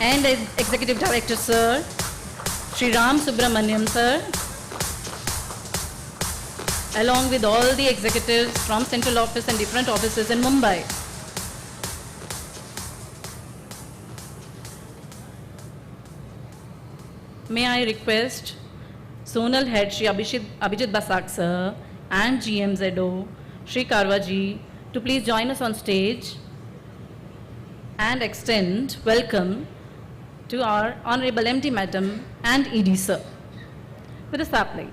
and Executive Director Sir, Shri Ram Subramaniam Sir, along with all the executives from Central Office and different offices in Mumbai. May I request Zonal Head Shri Abhijit Basak Sir and GMZO Shri Karwaji to please join us on stage and extend welcome to our Honorable MD Madam and ED Sir with a sapling.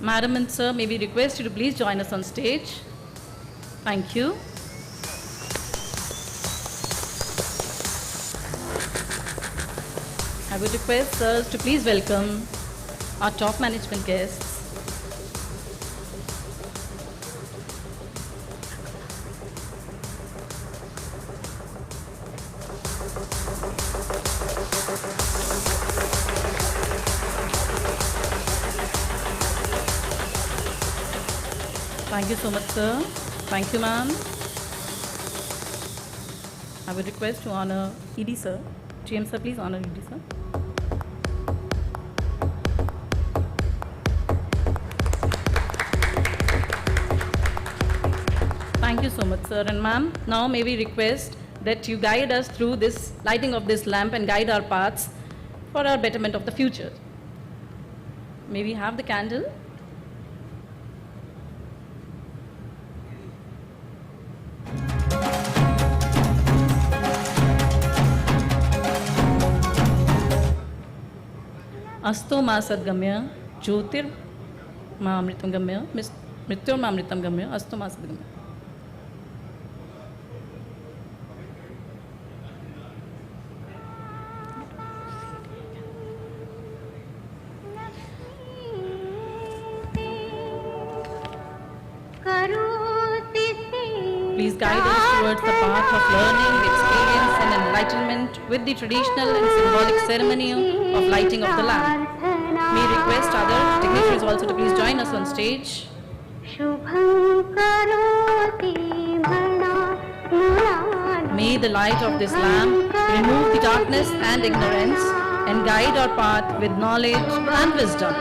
Madam and Sir, may we request you to please join us on stage. Thank you. I would request Sirs to please welcome our top management guests. Thank you so much, sir. Thank you, ma'am. I would request to honor ED, sir. GM, sir, please honor ED, sir. Thank you so much, sir and ma'am. Now may we request that you guide us through this lighting of this lamp and guide our paths for our betterment of the future. May we have the candle? Asto ma sadgamya, jyotir ma amritam gamya, mrityor ma amritam gamya, asto ma sadgamya. Please guide us towards the path of learning, experience and enlightenment with the traditional and symbolic ceremony of lighting of the lamp. May request other dignitaries also to please join us on stage. May the light of this lamp remove the darkness and ignorance and guide our path with knowledge and wisdom.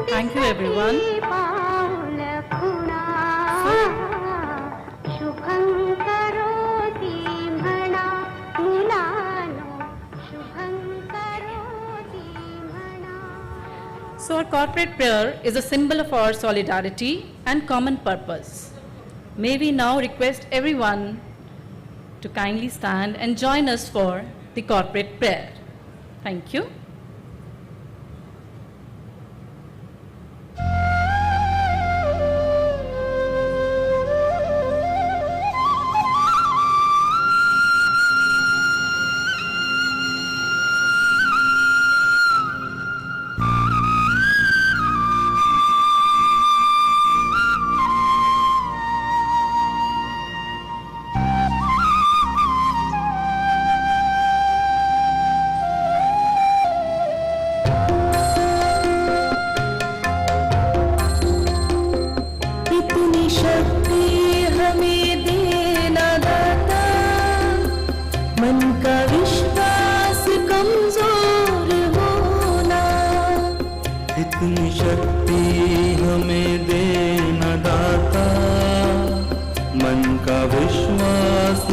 Thank you, everyone. So our corporate prayer is a symbol of our solidarity and common purpose. May we now request everyone to kindly stand and join us for the corporate prayer. Thank you. इतनी शक्ति हमें देना दाता, मन का विश्वास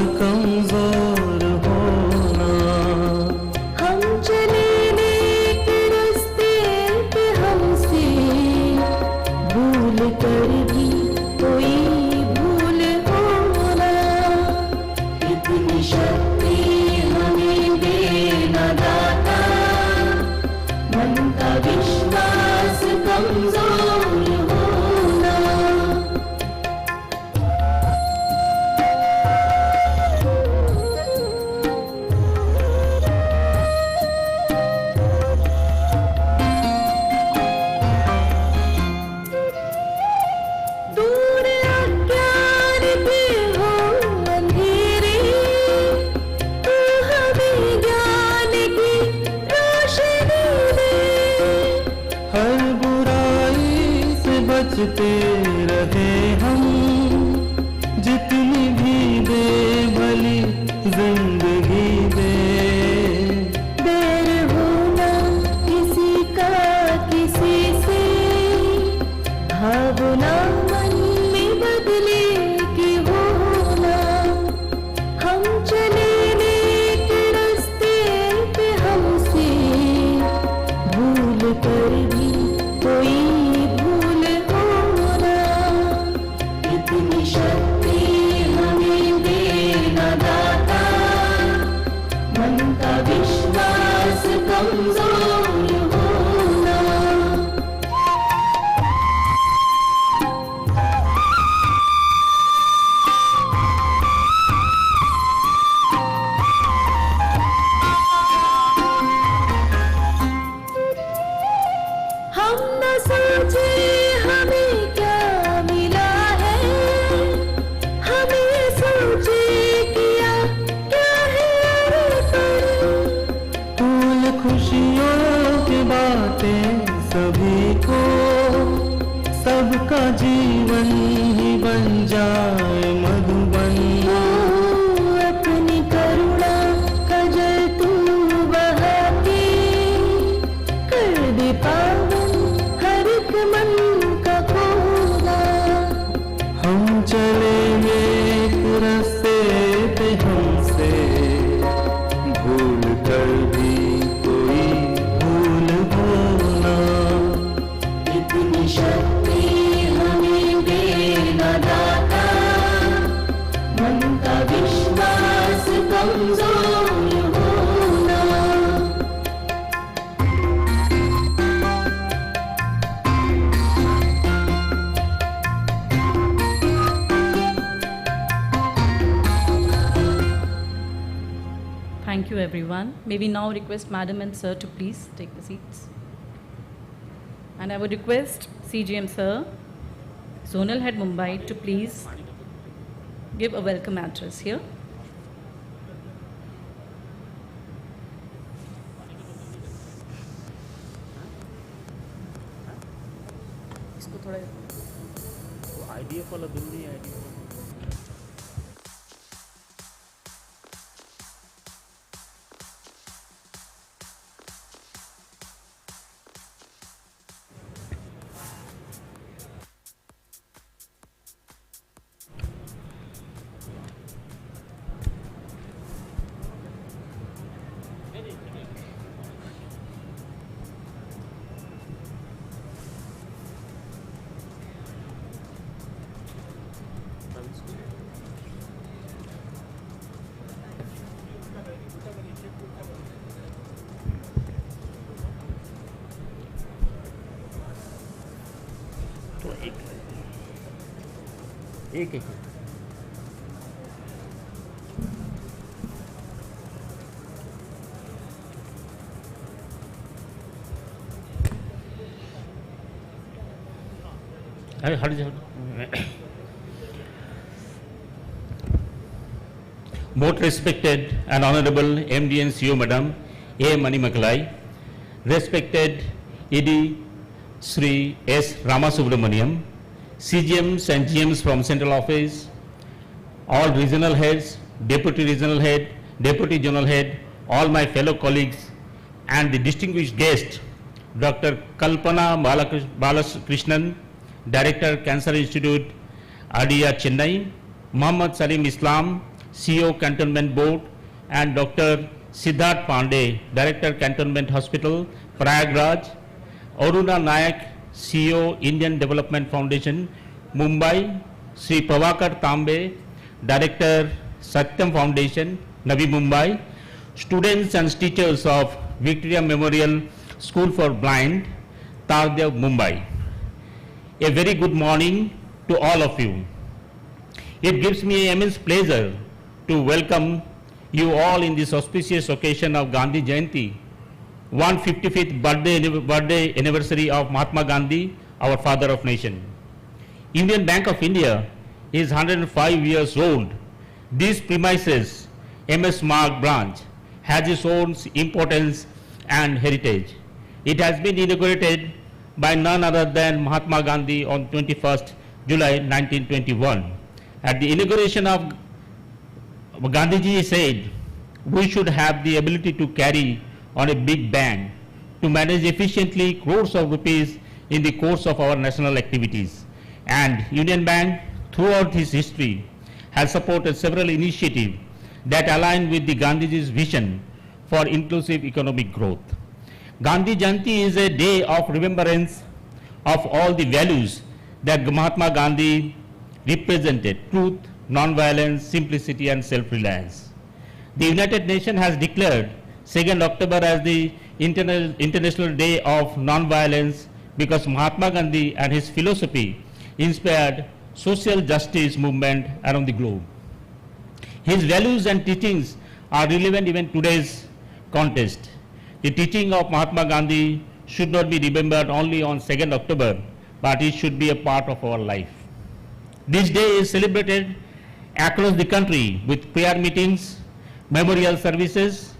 शक्ति हमें देना दाता, मन का विश्वास कमजोर होना। दूर अज्ञान पे हो अंधेरे, तू हमें ज्ञान की रोशनी दे। हर बुराई से बचते रहे हम, जितनी भी दे भली जिंदगी दे। बैर होना किसी का किसी से, भावना मन में बदले की होना। हम चले नेक रास्ते पे हमसे, भूल कर भी कोई भूल होना। इतनी शक्ति हमें देना दाता, मन का विश्वास कमजोर होना। हम न सोचे हमें क्या मिला है, हमें सोचे किया क्या है अर्पण। फूल खुशियों की बातें सभी को, सबका जीवन ही बन जाए मधुबन। अपनी करुणा का जल तू बहा के, कर दे पावन हर एक मन का कोना। हम चलेंगे एक रास्ते पे हमसे, भूल कर भी कोई भूल होना। इतनी शक्ति हमें देना दाता, मन का विश्वास कमजोर होना। Thank you, everyone. May we now request Madam and Sir to please take the seats. And I would request CGM Sir, Zonal Head Mumbai, to please give a welcome address here. इसको थोड़ा IDF वाला bill नहीं IDF एक एक अरे हट जाओ। Most respected and honorable MD and CEO Madam A. Manimakalai, respected ED Sri S. Ramasubramaniam, CGMs and GMs from Central Office, all regional heads, Deputy Regional Head, Deputy General Head, all my fellow colleagues, and the distinguished guest, Dr. Kalpana Balakrishnan, Director, Cancer Institute, Adia, Chennai, Muhammad Salim Islam, CEO, Cantonment Board, and Dr. Siddharth Pandey, Director, Cantonment Hospital, Prayagraj, Aruna Nayak, CEO, Indian Development Foundation, Mumbai, Sri Pavakar Tambe, Director, Satyam Foundation, Navi Mumbai, students and teachers of Victoria Memorial School for Blind, Tardev, Mumbai. A very good morning to all of you. It gives me immense pleasure to welcome you all in this auspicious occasion of Gandhi Jayanti, 155th birthday anniversary of Mahatma Gandhi, our father of nation. Union Bank of India is 105 years old. These premises, MS Marg branch, has its own importance and heritage. It has been inaugurated by none other than Mahatma Gandhi on 21st July 1921. At the inauguration of Gandhiji said, we should have the ability to carry on a big bang to manage efficiently crores of rupees in the course of our national activities. And Union Bank, throughout its history, has supported several initiatives that align with the Gandhiji's vision for inclusive economic growth. Gandhi Jayanti is a day of remembrance of all the values that Mahatma Gandhi represented: truth, non-violence, simplicity and self-reliance. The United Nations has declared 2nd October as the International Day of Non-Violence because Mahatma Gandhi and his philosophy inspired social justice movement around the globe. His values and teachings are relevant even today's context. The teaching of Mahatma Gandhi should not be remembered only on 2nd October, but it should be a part of our life. This day is celebrated across the country with prayer meetings, memorial services,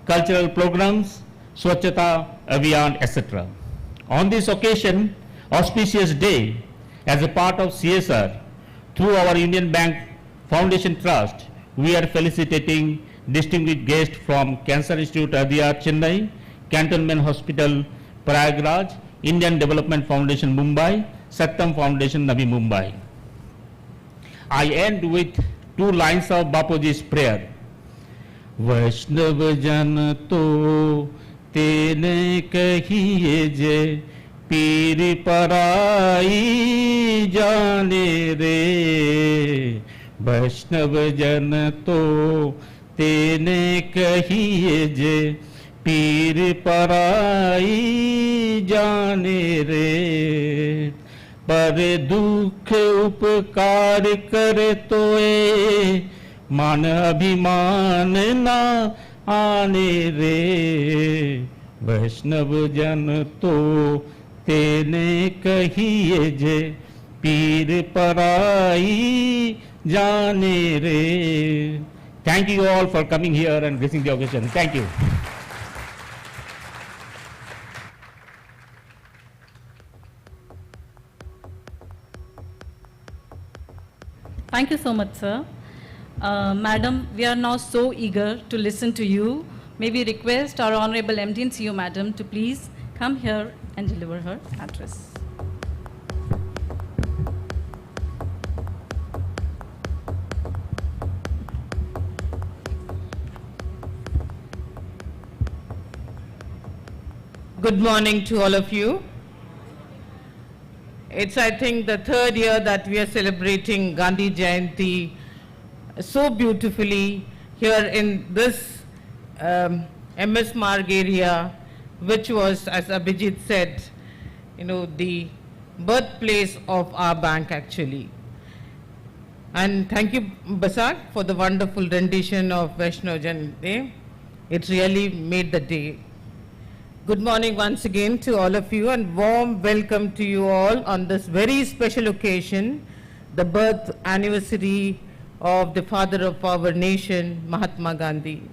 cultural programs, Swachhata Abhiyan, etc. On this occasion, auspicious day, as a part of CSR, through our Union Bank Foundation Trust, we are felicitating distinguished guests from Cancer Institute Adiyar, Chennai, Cantonment Hospital, Prayagraj, Indian Development Foundation, Mumbai, Satyam Foundation, Navi Mumbai. I end with two lines of Bapuji's prayer. Vaishnav jan to tene kahiye je पीर पराई जाने रे वैष्णव जन तो तेने कहिए जे पीर पराई जाने रे पर दुख उपकार करे तोए मान अभिमान ना आने रे वैष्णव जन तो तेने कहिए जे पीर पराई जाने रे. Thank you all for coming here and gracing the occasion. Thank you. Thank you so much, sir. Madam, we are now so eager to listen to you. May we request our Honorable MD and CEO, Madam, to please come here and deliver her address. Good morning to all of you. It's, I think, the third year that we are celebrating Gandhi Jayanti so beautifully here in this MS Marg area, which was, as Abhijit said, the birthplace of our bank actually. And thank you, Basak, for the wonderful rendition of Vaishnav Janate. It really made the day. Good morning once again to all of you, and warm welcome to you all on this very special occasion, the birth anniversary of the father of our nation, Mahatma Gandhi.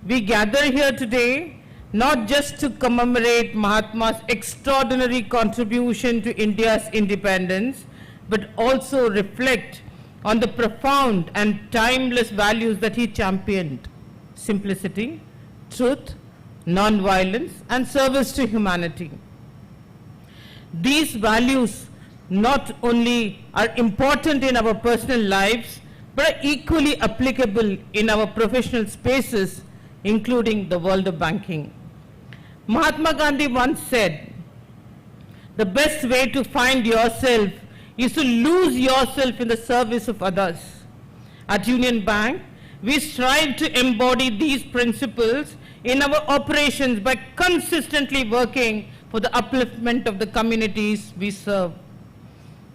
We gather here today not just to commemorate Mahatma's extraordinary contribution to India's independence, but also reflect on the profound and timeless values that he championed: simplicity, truth, non-violence, and service to humanity. These values not only are important in our personal lives, but are equally applicable in our professional spaces, including the world of banking. Mahatma Gandhi once said, the best way to find yourself is to lose yourself in the service of others. At Union Bank, We strive to embody these principles in our operations by consistently working for the upliftment of the communities we serve.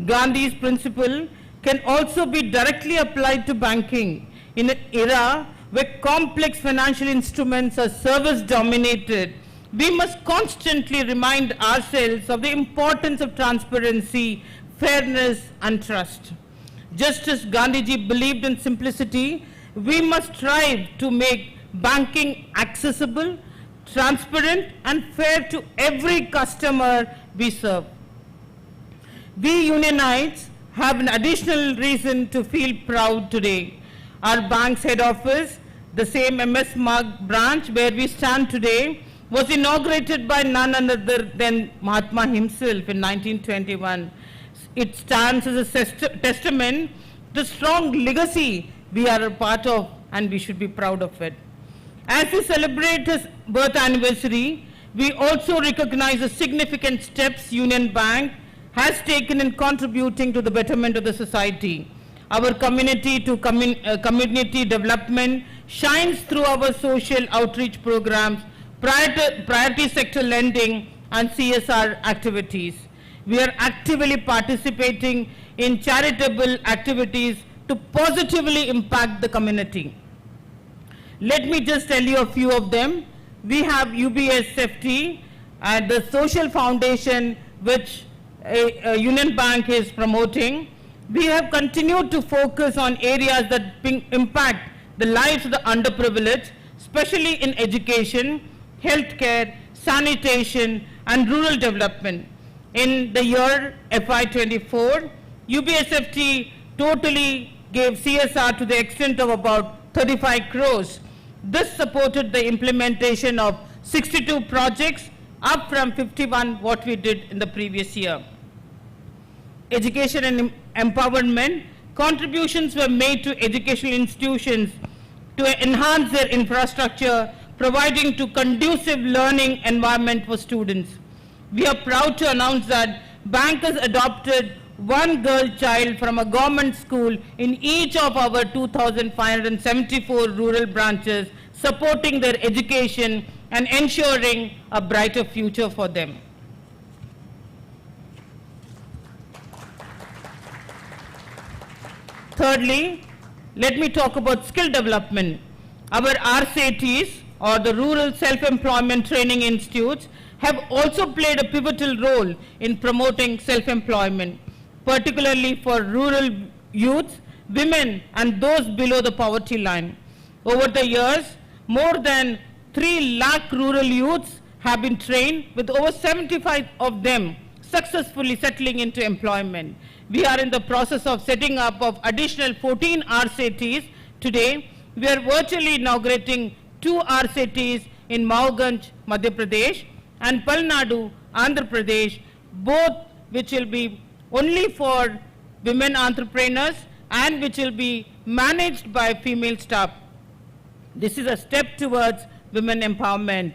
Gandhi's principle can also be directly applied to banking. In an era where complex financial instruments are service-dominated, we must constantly remind ourselves of the importance of transparency, fairness, and trust. Just as Gandhiji believed in simplicity, we must strive to make banking accessible, transparent, and fair to every customer we serve. We Unionites have an additional reason to feel proud today. Our bank's head office, the same MS Marg branch where we stand today, was inaugurated by none other than Mahatma himself in 1921. It stands as a testament to the strong legacy we are a part of, and we should be proud of it. As we celebrate his birth anniversary, we also recognize the significant steps Union Bank has taken in contributing to the betterment of the society. Our community to community development shines through our social outreach programs, priority sector lending, and CSR activities. We are actively participating in charitable activities to positively impact the community. Let me just tell you a few of them. We have UBSFT, the social foundation which Union Bank is promoting. We have continued to focus on areas that impact the lives of the underprivileged, especially in education, healthcare, sanitation, and rural development. In the year FY24, UBSFT totally gave CSR to the extent of about 35 crores. This supported the implementation of 62 projects, up from 51 what we did in the previous year. Education and empowerment, contributions were made to educational institutions to enhance their infrastructure, providing to conducive learning environment for students. We are proud to announce that Bank has adopted one girl child from a government school in each of our 2,574 rural branches, supporting their education and ensuring a brighter future for them. Thirdly, let me talk about skill development. Our RSETIs, or the Rural Self-Employment Training Institutes, have also played a pivotal role in promoting self-employment, particularly for rural youths, women, and those below the poverty line. Over the years, more than 3 lakh rural youths have been trained, with over 75 of them successfully settling into employment. We are in the process of setting up of additional 14 RSETIs. Today, we are virtually inaugurating 2 RSETIs in Mahoganj, Madhya Pradesh, and Palnadu, Andhra Pradesh, both which will be only for women entrepreneurs and which will be managed by female staff. This is a step towards women empowerment.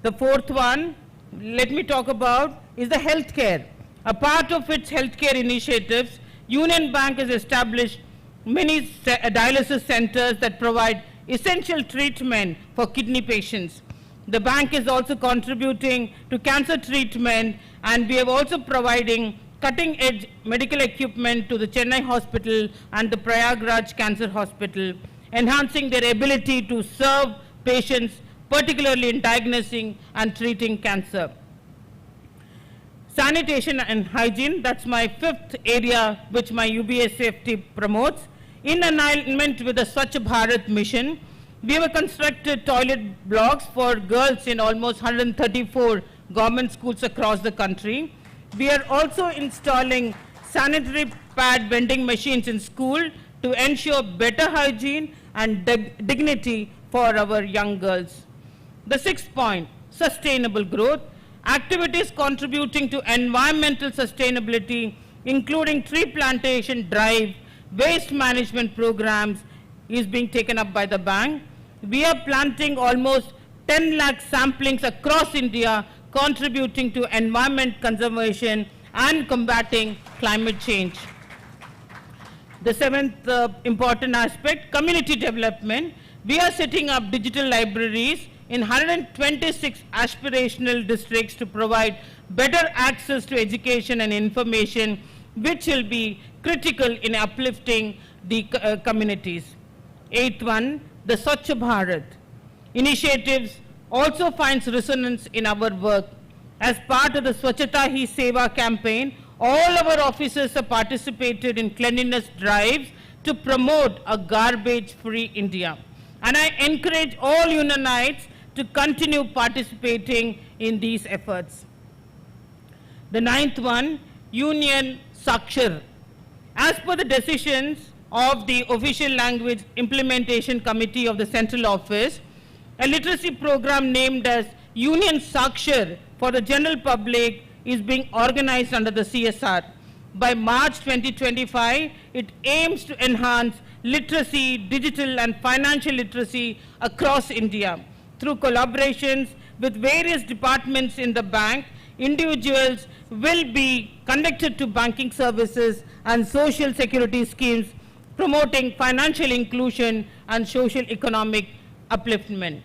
The fourth one, let me talk about, is the healthcare. A part of its healthcare initiatives, Union Bank has established many dialysis centers that provide essential treatment for kidney patients. The bank is also contributing to cancer treatment, and we are also providing cutting-edge medical equipment to the Chennai Hospital and the Prayagraj Cancer Hospital, enhancing their ability to serve patients, particularly in diagnosing and treating cancer. Sanitation and hygiene, that's my fifth area which my UBSFT promotes. In alignment with the Swachh Bharat mission, we have constructed toilet blocks for girls in almost 134 government schools across the country. We are also installing sanitary pad vending machines in school to ensure better hygiene and dignity for our young girls. The sixth point, sustainable growth. Activities contributing to environmental sustainability, including tree plantation drive, waste management programs, is being taken up by the bank. We are planting almost 10 lakh samplings across India, contributing to environment conservation and combating climate change. The seventh important aspect, community development. We are setting up digital libraries in 126 aspirational districts to provide better access to education and information, which will be critical in uplifting the communities. Eighth one, the Swachh Bharat initiatives also finds resonance in our work. As part of the Swachhata Hi Seva campaign, all our officers have participated in cleanliness drives to promote a garbage-free India. And I encourage all Unionites to continue participating in these efforts. The ninth one, Union Sakshar. As per the decisions of the Official Language Implementation Committee of the Central Office, a literacy program named as Union Sakshar for the general public is being organized under the CSR. By March 2025, it aims to enhance literacy, digital and financial literacy across India. Through collaborations with various departments in the bank, individuals will be connected to banking services and social security schemes, promoting financial inclusion and social economic upliftment.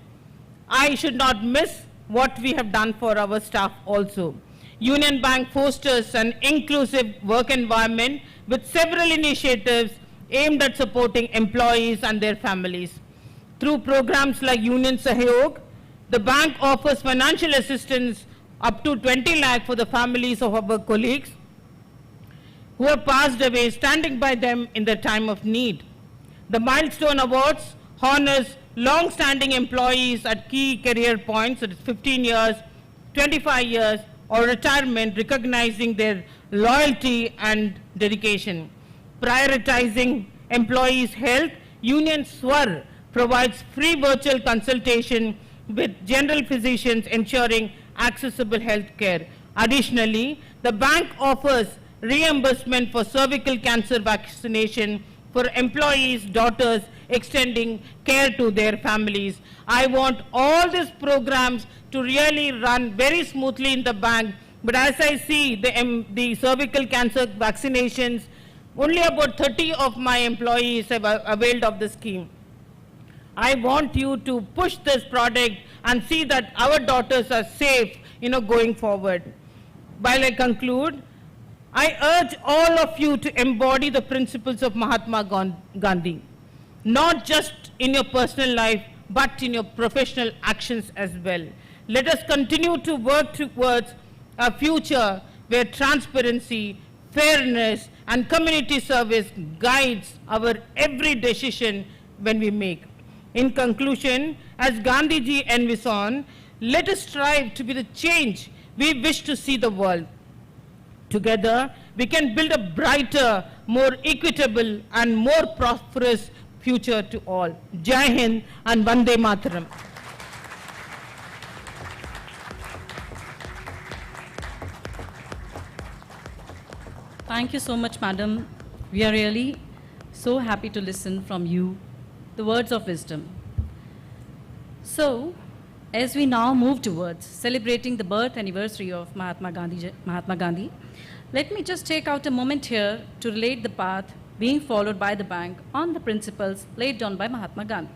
I should not miss what we have done for our staff also. Union Bank fosters an inclusive work environment with several initiatives aimed at supporting employees and their families. Through programs like Union Sahyog, the bank offers financial assistance up to 20 lakh for the families of our colleagues who have passed away, standing by them in their time of need. The Milestone Awards honors long-standing employees at key career points, that is 15 years, 25 years, or retirement, recognizing their loyalty and dedication. Prioritizing employees' health, Union Swar provides free virtual consultation with general physicians, ensuring accessible health care. Additionally, the bank offers reimbursement for cervical cancer vaccination for employees' daughters, extending care to their families. I want all these programs to really run very smoothly in the bank, but as I see the cervical cancer vaccinations, only about 30 of my employees have availed of the scheme. I want you to push this product and see that our daughters are safe, going forward. While I conclude, I urge all of you to embody the principles of Mahatma Gandhi, not just in your personal life, but in your professional actions as well. Let us continue to work towards a future where transparency, fairness, and community service guides our every decision when we make. In conclusion, as Gandhiji envisioned, let us strive to be the change we wish to see the world. Together, we can build a brighter, more equitable, and more prosperous future to all. Jai Hind and Vande Mataram. Thank you so much, madam. We are really so happy to listen from you the words of wisdom. So, as we now move towards celebrating the birth anniversary of Mahatma Gandhi, let me just take out a moment here to relate the path being followed by the bank on the principles laid down by Mahatma Gandhi.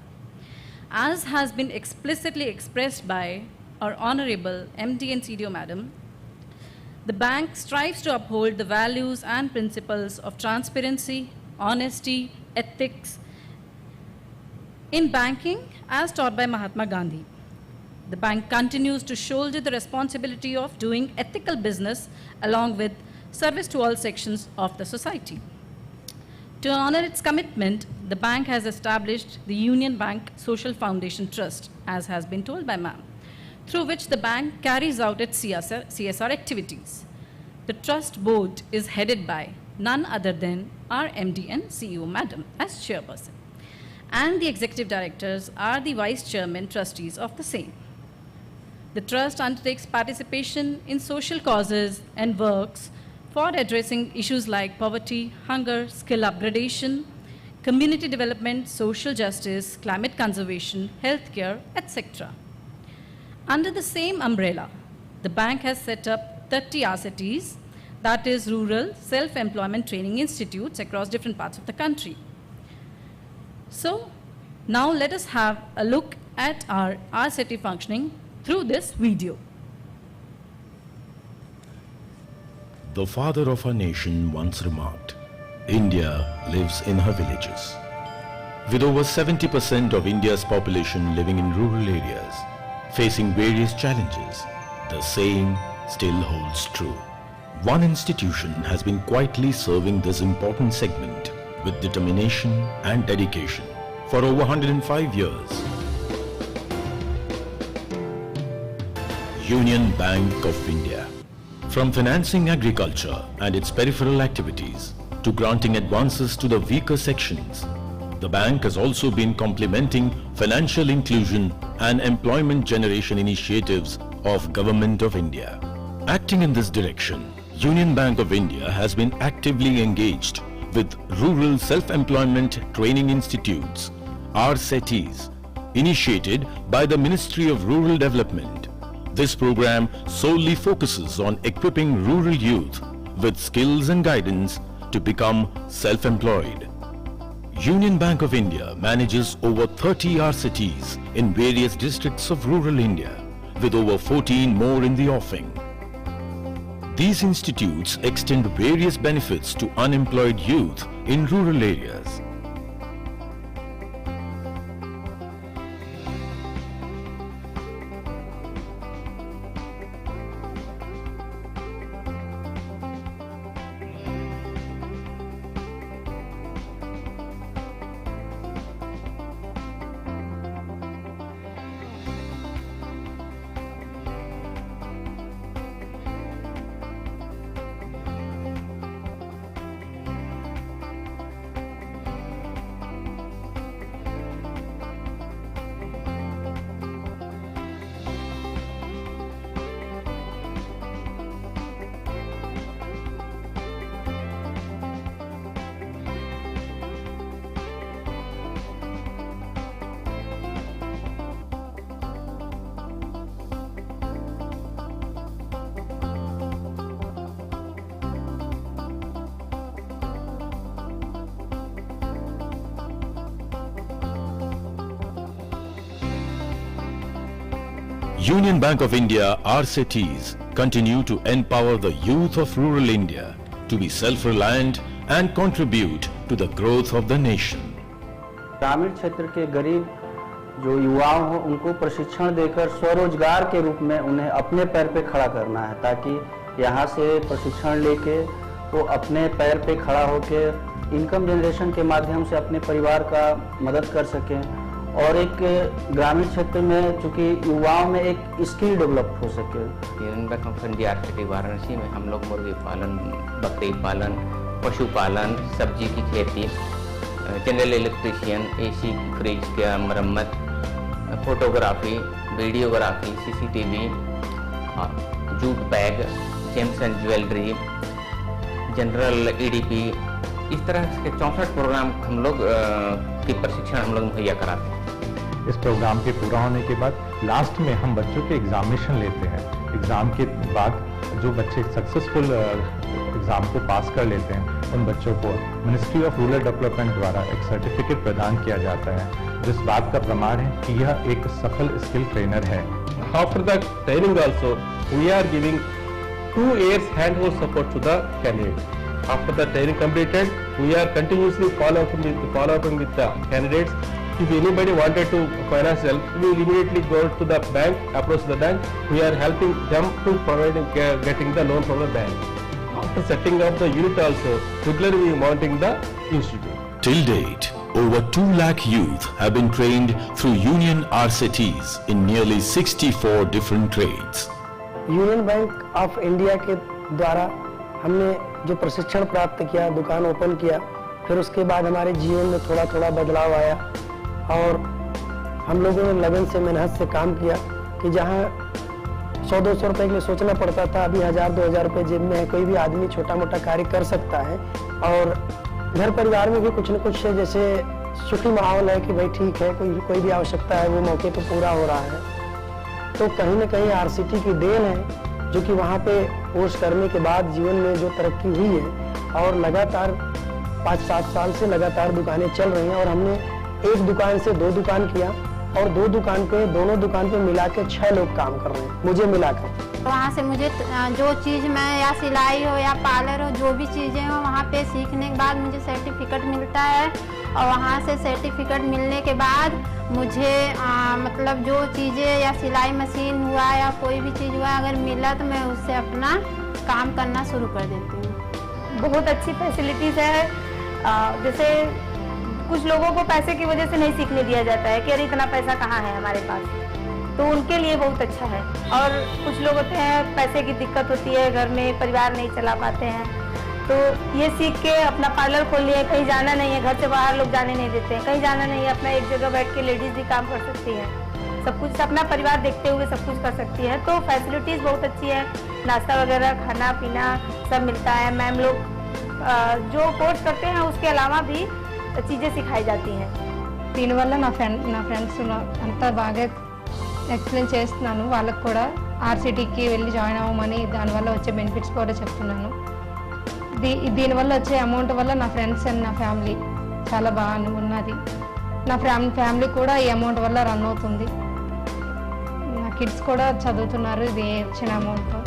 As has been explicitly expressed by our Honorable MD and CDO Madam, the bank strives to uphold the values and principles of transparency, honesty, ethics in banking as taught by Mahatma Gandhi. The bank continues to shoulder the responsibility of doing ethical business along with service to all sections of the society. To honor its commitment, the bank has established the Union Bank Social Foundation Trust, as has been told by ma'am, through which the bank carries out its CSR activities. The trust board is headed by none other than our MD and CEO Madam as chairperson, and the executive directors are the vice chairman trustees of the same. The trust undertakes participation in social causes and works for addressing issues like poverty, hunger, skill upgradation, community development, social justice, climate conservation, healthcare, etc. Under the same umbrella, the bank has set up 30 RSETIs, that is rural self-employment training institutes across different parts of the country. So now let us have a look at our RSETI functioning through this video. The father of our nation once remarked, India lives in her villages. With over 70% of India's population living in rural areas, facing various challenges, the saying still holds true. One institution has been quietly serving this important segment with determination and dedication for over 105 years. Union Bank of India. From financing agriculture and its peripheral activities to granting advances to the weaker sections, the bank has also been complementing financial inclusion and employment generation initiatives of Government of India. Acting in this direction, Union Bank of India has been actively engaged with Rural Self-Employment Training Institutes, RSETIs, initiated by the Ministry of Rural Development. This program solely focuses on equipping rural youth with skills and guidance to become self-employed. Union Bank of India manages over 30 RSETIs in various districts of rural India, with over 14 more in the offing. These institutes extend various benefits to unemployed youth in rural areas. Union Bank of India RSETIs continue to empower the youth of rural India to be self-reliant and contribute to the growth of the nation. ग्रामीण क्षेत्र के गरीब जो युवाओं हो उनको प्रशिक्षण देकर स्वरोजगार के रूप में उन्हें अपने पैर पे खड़ा करना है, ताकि यहाँ से प्रशिक्षण लेके वो अपने पैर पे खड़ा होके इनकम जनरेशन के माध्यम से अपने परिवार का मदद कर सकें और एक ग्रामीण क्षेत्र में चूँकि युवाओं में एक स्किल डेवलप हो सके। Union bank of India RSETI Varanasi में हम लोग मुर्गी पालन, बकरी पालन, पशुपालन, सब्जी की खेती, जनरल इलेक्ट्रिशियन, AC फ्रिज की मरम्मत, photography, videography, CCTV, jute bag, James and jewellery, general EDP, इस तरह के 64 प्रोग्राम हम लोग की प्रशिक्षण हम लोग मुहैया कराते हैं। इस प्रोग्राम के पूरा होने के बाद लास्ट में हम बच्चों के एग्जामिनेशन लेते हैं। एग्ज़ाम के बाद जो बच्चे सक्सेसफुल एग्ज़ाम को पास कर लेते हैं उन बच्चों को मिनिस्ट्री ऑफ रूरल डेवलपमेंट द्वारा एक सर्टिफिकेट प्रदान किया जाता है, जिस बात का प्रमाण है कि यह एक सफल स्किल ट्रेनर है। After the training also, we are giving 2 years hand-hold support to the candidate. After the training completed, we are continuously following with the candidates. If anybody wanted to finance help, we will immediately go to the bank, approach the bank. We are helping them to getting the loan from the bank. After setting up the unit also, regularly we monitoring the institute. Till date, over 2 lakh youth have been trained through Union RSETIs in nearly 64 different trades. Union bank of India के द्वारा हमने जो प्रशिक्षण प्राप्त किया, दुकान open किया, फिर उसके बाद हमारे जीवन में थोड़ा थोड़ा बदलाव आया और हम लोगों ने लगन से मेहनत से काम किया कि जहाँ 100-200 रुपए के लिए सोचना पड़ता था, अभी 1000-2000 रुपए जेब में है, कोई भी आदमी छोटा मोटा कार्य कर सकता है। और घर परिवार में भी कुछ न कुछ जैसे सुखी माहौल है कि भाई ठीक है, कोई भी आवश्यकता है वो मौके पर पूरा हो रहा है। तो कहीं न कहीं RSETI की देन है जो कि वहाँ पे कोर्स करने के बाद जीवन में जो तरक्की हुई है और लगातार 5-7 साल से लगातार दुकानें चल रही हैं और हमने एक दुकान से 2 दुकान किया और 2 दुकान पे दोनों दुकान पे मिला के 6 लोग काम कर रहे हैं मुझे मिलाकर। वहाँ से मुझे जो चीज़ मैं या सिलाई हो या पार्लर हो जो भी चीज़ें हो वहाँ पे सीखने के बाद मुझे सर्टिफिकेट मिलता है और वहाँ से सर्टिफिकेट मिलने के बाद मुझे मतलब जो चीज़ें या सिलाई मशीन हुआ या कोई भी चीज़ हुआ अगर मिला तो मैं उससे अपना काम करना शुरू कर देती हूँ। बहुत अच्छी फैसिलिटीज़ है। जैसे कुछ लोगों को पैसे की वजह से नहीं सीखने दिया जाता है कि अरे इतना पैसा कहाँ है हमारे पास, तो उनके लिए बहुत अच्छा है। और कुछ लोग होते हैं पैसे की दिक्कत होती है, घर में परिवार नहीं चला पाते हैं, तो ये सीख के अपना पार्लर खोल लिया, कहीं जाना नहीं है, घर से बाहर लोग जाने नहीं देते हैं, कहीं जाना नहीं है, अपना एक जगह बैठ के लेडीज भी काम कर सकती है, सब कुछ अपना परिवार देखते हुए सब कुछ कर सकती है। तो फैसिलिटीज़ बहुत अच्छी है, नाश्ता वगैरह खाना पीना सब मिलता है। मैम लोग जो कोर्स करते हैं उसके अलावा भी चीज़ें सिखाई जाती हैं। దీనివల్ల నా ఫ్రెండ్స్ అంతా బాగా ఎక్స్ప్లెయిన్ చేస్తున్నాను, వాళ్ళకు కూడా ఆర్సిటీకి వెళ్ళి జాయిన్ అవ్వమని దానివల్ల వచ్చే బెనిఫిట్స్ కూడా చెప్తున్నాను. దీనివల్ల వచ్చే అమౌంట్ వల్ల నా ఫ్రెండ్స్ అండ్ నా ఫ్యామిలీ చాలా బాగా ఉన్నది. నా ఫ్యామిలీ కూడా ఈ అమౌంట్ వల్ల రన్ అవుతుంది. నా కిడ్స్ కూడా చదువుతున్నారు ఇది వచ్చిన అమౌంట్తో.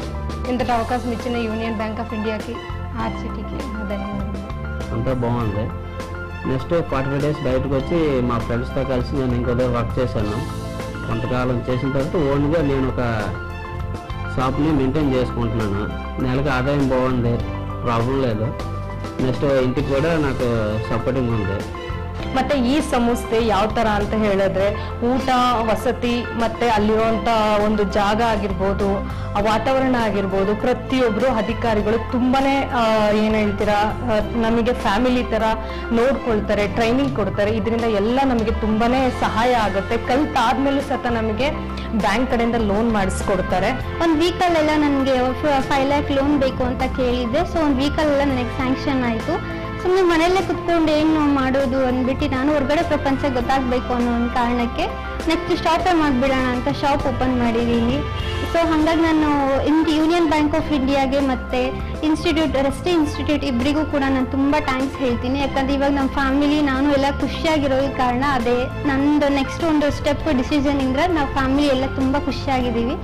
ఇంతటి అవకాశం ఇచ్చిన యూనియన్ బ్యాంక్ ఆఫ్ ఇండియాకి ఆర్సిటీకి ధన్యవాదాలు. అంతా బాగుంది. నెక్స్ట్ 45 డేస్ బయటకు వచ్చి మా ఫ్రెండ్స్తో కలిసి నేను ఇంకో దగ్గర వర్క్ చేశాను. కొంతకాలం చేసిన తర్వాత ఓన్గా నేను ఒక షాప్ని మెయింటైన్ చేసుకుంటున్నాను. నెలకు ఆదాయం బాగుంది, ప్రాబ్లం లేదు. నెక్స్ట్ ఇంటికి కూడా నాకు సపోర్టింಗ್ ఉంది. ಮತ್ತು ಈ ಸಂಸ್ಥೆ ಯಾವ ಥರ ಅಂತ ಹೇಳಿದ್ರೆ ಊಟ ವಸತಿ ಮತ್ತು ಅಲ್ಲಿರುವಂಥ ಒಂದು ಜಾಗ ಆಗಿರ್ಬೋದು, ಆ ವಾತಾವರಣ ಆಗಿರ್ಬೋದು, ಪ್ರತಿಯೊಬ್ಬರು ಅಧಿಕಾರಿಗಳು ತುಂಬಾ ಏನು ಹೇಳ್ತೀರಾ ನಮಗೆ ಫ್ಯಾಮಿಲಿ ಥರ ನೋಡ್ಕೊಳ್ತಾರೆ, ಟ್ರೈನಿಂಗ್ ಕೊಡ್ತಾರೆ. ಇದರಿಂದ ಎಲ್ಲ ನಮಗೆ ತುಂಬಾ ಸಹಾಯ ಆಗುತ್ತೆ. ಕಲ್ತಾದ್ಮೇಲೂ ಸಹ ನಮಗೆ ಬ್ಯಾಂಕ್ ಕಡೆಯಿಂದ ಲೋನ್ ಮಾಡಿಸ್ಕೊಡ್ತಾರೆ. ಒಂದು ವೀಕಲ್ಲೆಲ್ಲ ನನಗೆ 5 lakh ಲೋನ್ ಬೇಕು ಅಂತ ಕೇಳಿದ್ದೆ. ಸೊ ಒಂದು ವೀಕಲ್ಲೆಲ್ಲ ನನಗೆ ಸ್ಯಾಂಕ್ಷನ್ ಆಯಿತು. ಸುಮ್ಮನೆ ಮನೆಯಲ್ಲೇ ಕುತ್ಕೊಂಡು ಏನು ಮಾಡೋದು ಅಂದ್ಬಿಟ್ಟು ನಾನು ಹೊರಗಡೆ ಪ್ರಪಂಚ ಗೊತ್ತಾಗಬೇಕು ಅನ್ನೋ ಒಂದು ಕಾರಣಕ್ಕೆ ನೆಕ್ಸ್ಟ್ ಶಾಪೇ ಮಾಡಿಬಿಡೋಣ ಅಂತ ಶಾಪ್ ಓಪನ್ ಮಾಡಿದ್ದೀನಿ. ಸೊ ಹಾಗಾಗಿ ನಾನು ಯೂನಿಯನ್ ಬ್ಯಾಂಕ್ ಆಫ್ ಇಂಡಿಯಾಗೆ ಮತ್ತು RSETI ಇನ್ಸ್ಟಿಟ್ಯೂಟ್ ಇಬ್ಬರಿಗೂ ಕೂಡ ನಾನು ತುಂಬ ಥ್ಯಾಂಕ್ಸ್ ಹೇಳ್ತೀನಿ. ಯಾಕಂದರೆ ಇವಾಗ ನಮ್ಮ ಫ್ಯಾಮಿಲಿ ನಾನು ಎಲ್ಲ ಖುಷಿಯಾಗಿರೋದು ಕಾರಣ ಅದೇ. ನಂದು ನೆಕ್ಸ್ಟ್ ಒಂದು ಸ್ಟೆಪ್ ಡಿಸಿಷನ್ ಇಂದ್ರೆ ನಾವು ಫ್ಯಾಮಿಲಿ ಎಲ್ಲ ತುಂಬ ಖುಷಿಯಾಗಿದ್ದೀವಿ.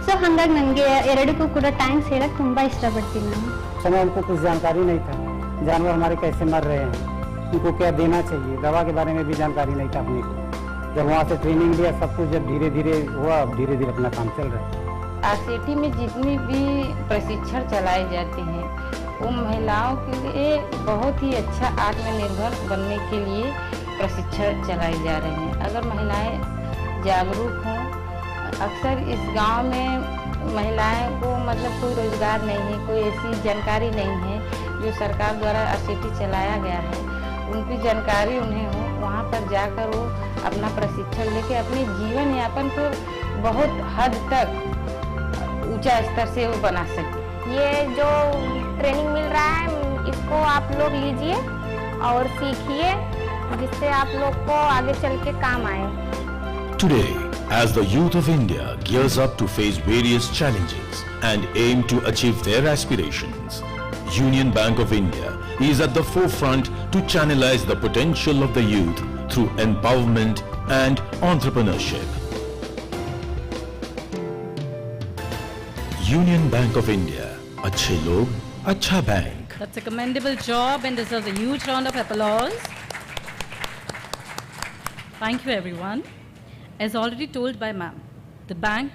ಸೊ ಹಾಗಾಗಿ ನನಗೆ ಎರಡಕ್ಕೂ ಕೂಡ ಥ್ಯಾಂಕ್ಸ್ ಹೇಳಕ್ಕೆ ತುಂಬ ಇಷ್ಟಪಡ್ತೀನಿ ನಾನು. समय हमको कुछ जानकारी नहीं था, जानवर हमारे कैसे मर रहे हैं, उनको क्या देना चाहिए, दवा के बारे में भी जानकारी नहीं था अपने को. जब वहाँ से ट्रेनिंग लिया सब कुछ जब धीरे धीरे हुआ, अब धीरे धीरे अपना काम चल रहा है. RSETI में जितनी भी प्रशिक्षण चलाए जाते हैं वो महिलाओं के लिए बहुत ही अच्छा आत्मनिर्भर बनने के लिए प्रशिक्षण चलाए जा रहे हैं. अगर महिलाएं जागरूक हों, अक्सर इस गांव में महिलाएं को मतलब कोई रोजगार नहीं है, कोई ऐसी जानकारी नहीं है जो सरकार द्वारा RSETI चलाया गया है, उनकी जानकारी उन्हें हो, वहाँ पर जाकर वो अपना प्रशिक्षण लेके अपने जीवन यापन को बहुत हद तक ऊंचा स्तर से वो बना सके. ये जो ट्रेनिंग मिल रहा है इसको आप लोग लीजिए और सीखिए, जिससे आप लोग को आगे चल के काम आए. Today, as the youth of India gears up to face various challenges and aim to achieve their aspirations, Union Bank of India is at the forefront to channelize the potential of the youth through empowerment and entrepreneurship. Union Bank of India, अच्छे लोग, अच्छा bank. That's a commendable job and deserves a huge round of applause. Thank you, everyone. As already told by ma'am, the bank,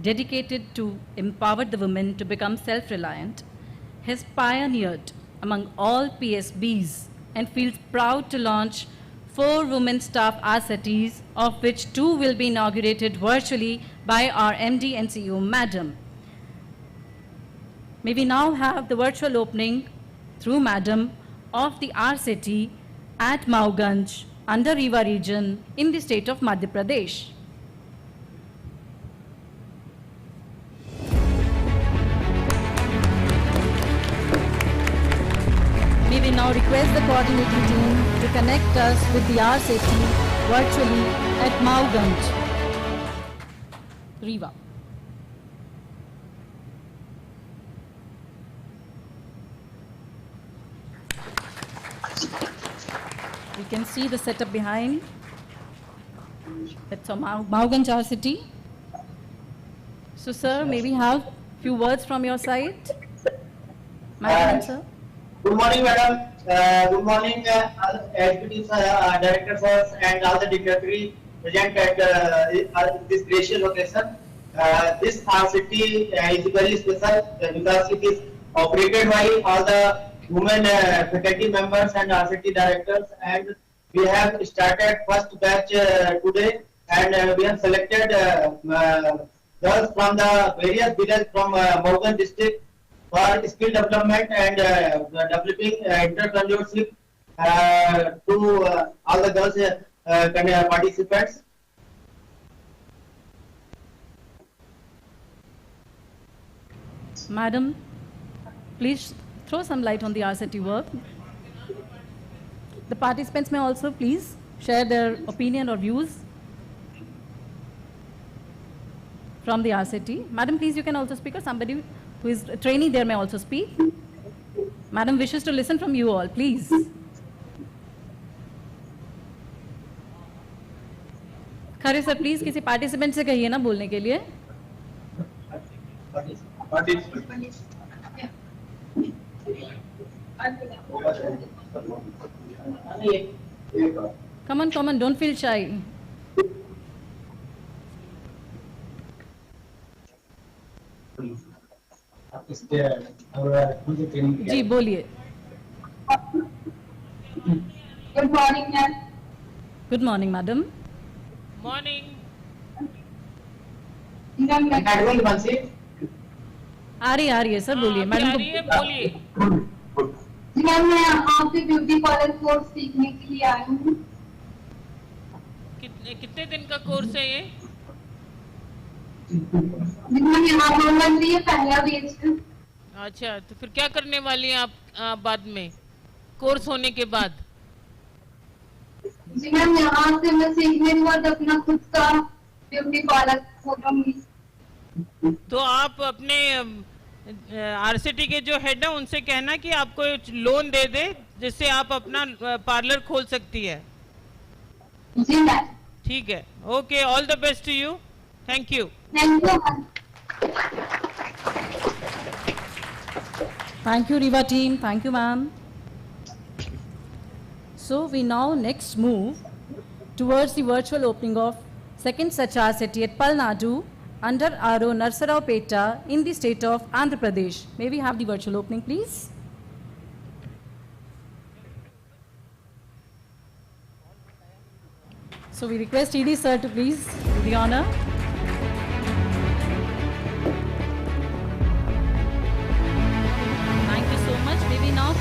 dedicated to empower the women to become self-reliant, has pioneered among all PSBs and feels proud to launch 4 women staff RSETIs, of which 2 will be inaugurated virtually by our MD and CEO, Madam. May we now have the virtual opening through Madam of the RSETI at Mauganj, under Rewa region in the state of Madhya Pradesh. We will now request the coordinating team to connect us with the RSETI virtually at Mauganj, Rewa. You can see the setup behind. That's Mahatma Gandhi City. So, sir, may we have few words from your side? Madam, sir. Good morning, madam. Good morning, all executive directors and all the dignitaries present at this gracious occasion. This RSETI is very special because it is operated by all the women faculty members and RSETI directors, and we have started first batch today, and we have selected girls from the various villages from Morgan district for skill development and developing entrepreneurship to all the girls participants. Madam, please throw some light on the RSETI work. The participants may also please share their opinion or views from the RSETI. Madam, please, you can also speak, or somebody who is a trainee there may also speak. Madam wishes to listen from you all, please. Khare sir please किसी participant से कहिए ना बोलने के लिए. Come on, don't feel shy. जी बोलिए. Good morning, ma'am. Good morning, madam. Morning. आ रही है सर, बोलिए मैडम. आ रही है, बोलिए. मैम, मैं यहाँ पे ब्यूटी पार्लर कोर्स सीखने के लिए आई हूँ. कितने दिन का कोर्स है ये? मैम, यहाँ बोलना चाहिए पहला बेच. अच्छा, तो फिर क्या करने वाली हैं आप बाद में, कोर्स होने के बाद? जी मैम, यहाँ से मैं सीखने के बाद अपना खुद का ब्यूटी पार्लर खोलूंगी. तो आप अपने आरसीटी के जो हेड है उनसे कहना कि आपको लोन दे दे जिससे आप अपना पार्लर खोल सकती है. जी मैम. ठीक है, okay, all the best to you. Thank you. Thank you. Thank you, Riva team. Thank you, ma'am. So we now next move towards the virtual opening of second such RSETI at Palnadu under RO Narsaraopeta in the state of Andhra Pradesh. May we have the virtual opening, please? So we request ED sir to please do the honor. Thank you so much. May we now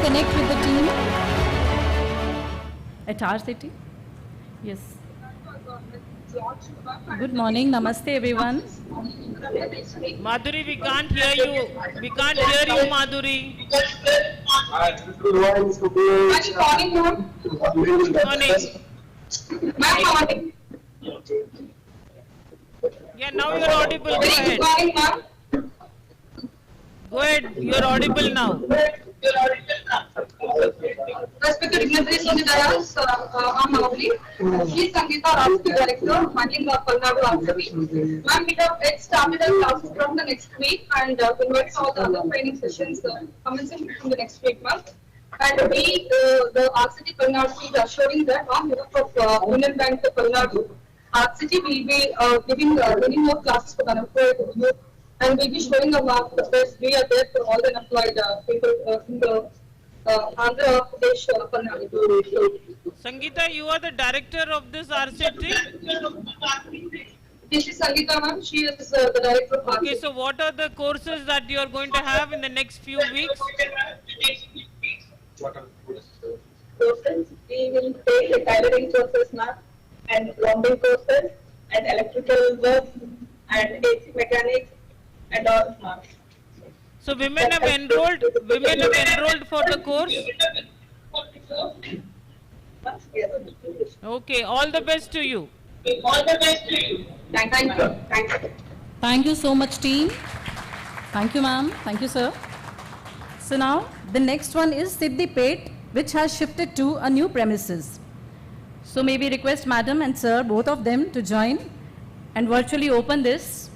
connect with the team at RSETI. Yes. Good morning. Namaste, everyone. Madhuri, we can't hear you. We can't hear you, Madhuri. Good morning. Yeah, now you're audible. Go ahead. Go ahead. You're audible now. Respected dignitaries of the dais, I'm Mowgli. She's Sangeeta Raj, the director, handling Palnadu RSETI. Ma'am, we have started our classes from the next week and invite all the other training sessions commencing from the next week, ma'am. And we, the RSETI Palnadu, is assuring that on behalf of Union Bank of Palnadu, RSETI will be giving many more classes for the unemployed youth, and we'll be showing a mark the best we are there for all the unemployed people in the Andhra Pradesh Palnadu. Sangeeta, you are the director of this RSETI? This is Sangeeta, ma'am. She is the director of RSETI. Okay, so what are the courses that you are going to have in the next few weeks? Courses, we will take the tailoring courses, ma'am, and plumbing courses, and electrical work, and AC mechanics, and all, ma'am. So women have enrolled for the course? Okay, all the best to you. All the best to you. Thank you. Thank you. Thank you so much, team. Thank you, ma'am. Thank you, sir. So now the next one is Siddipet, which has shifted to a new premises. So may we request Madam and Sir, both of them, to join and virtually open this.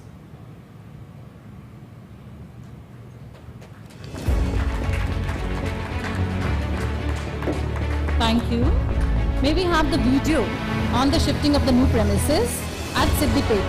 Thank you. May we have the video on the shifting of the new premises at Siddipet.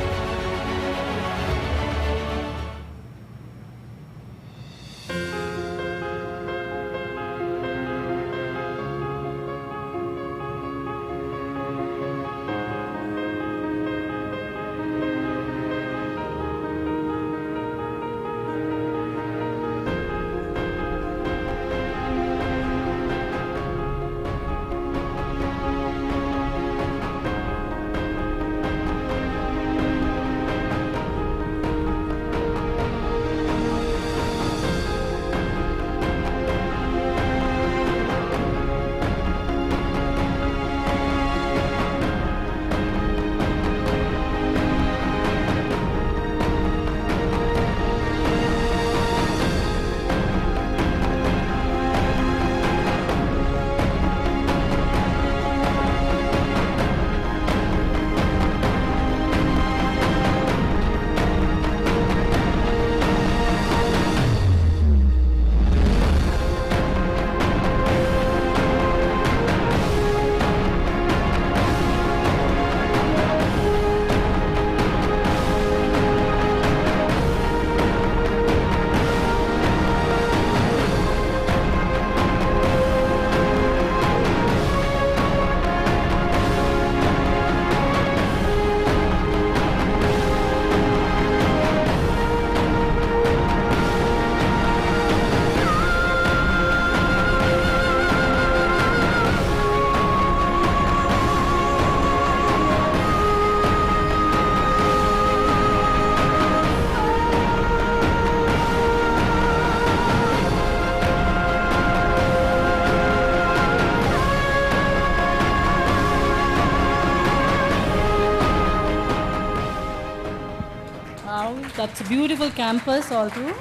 That's a beautiful campus all through.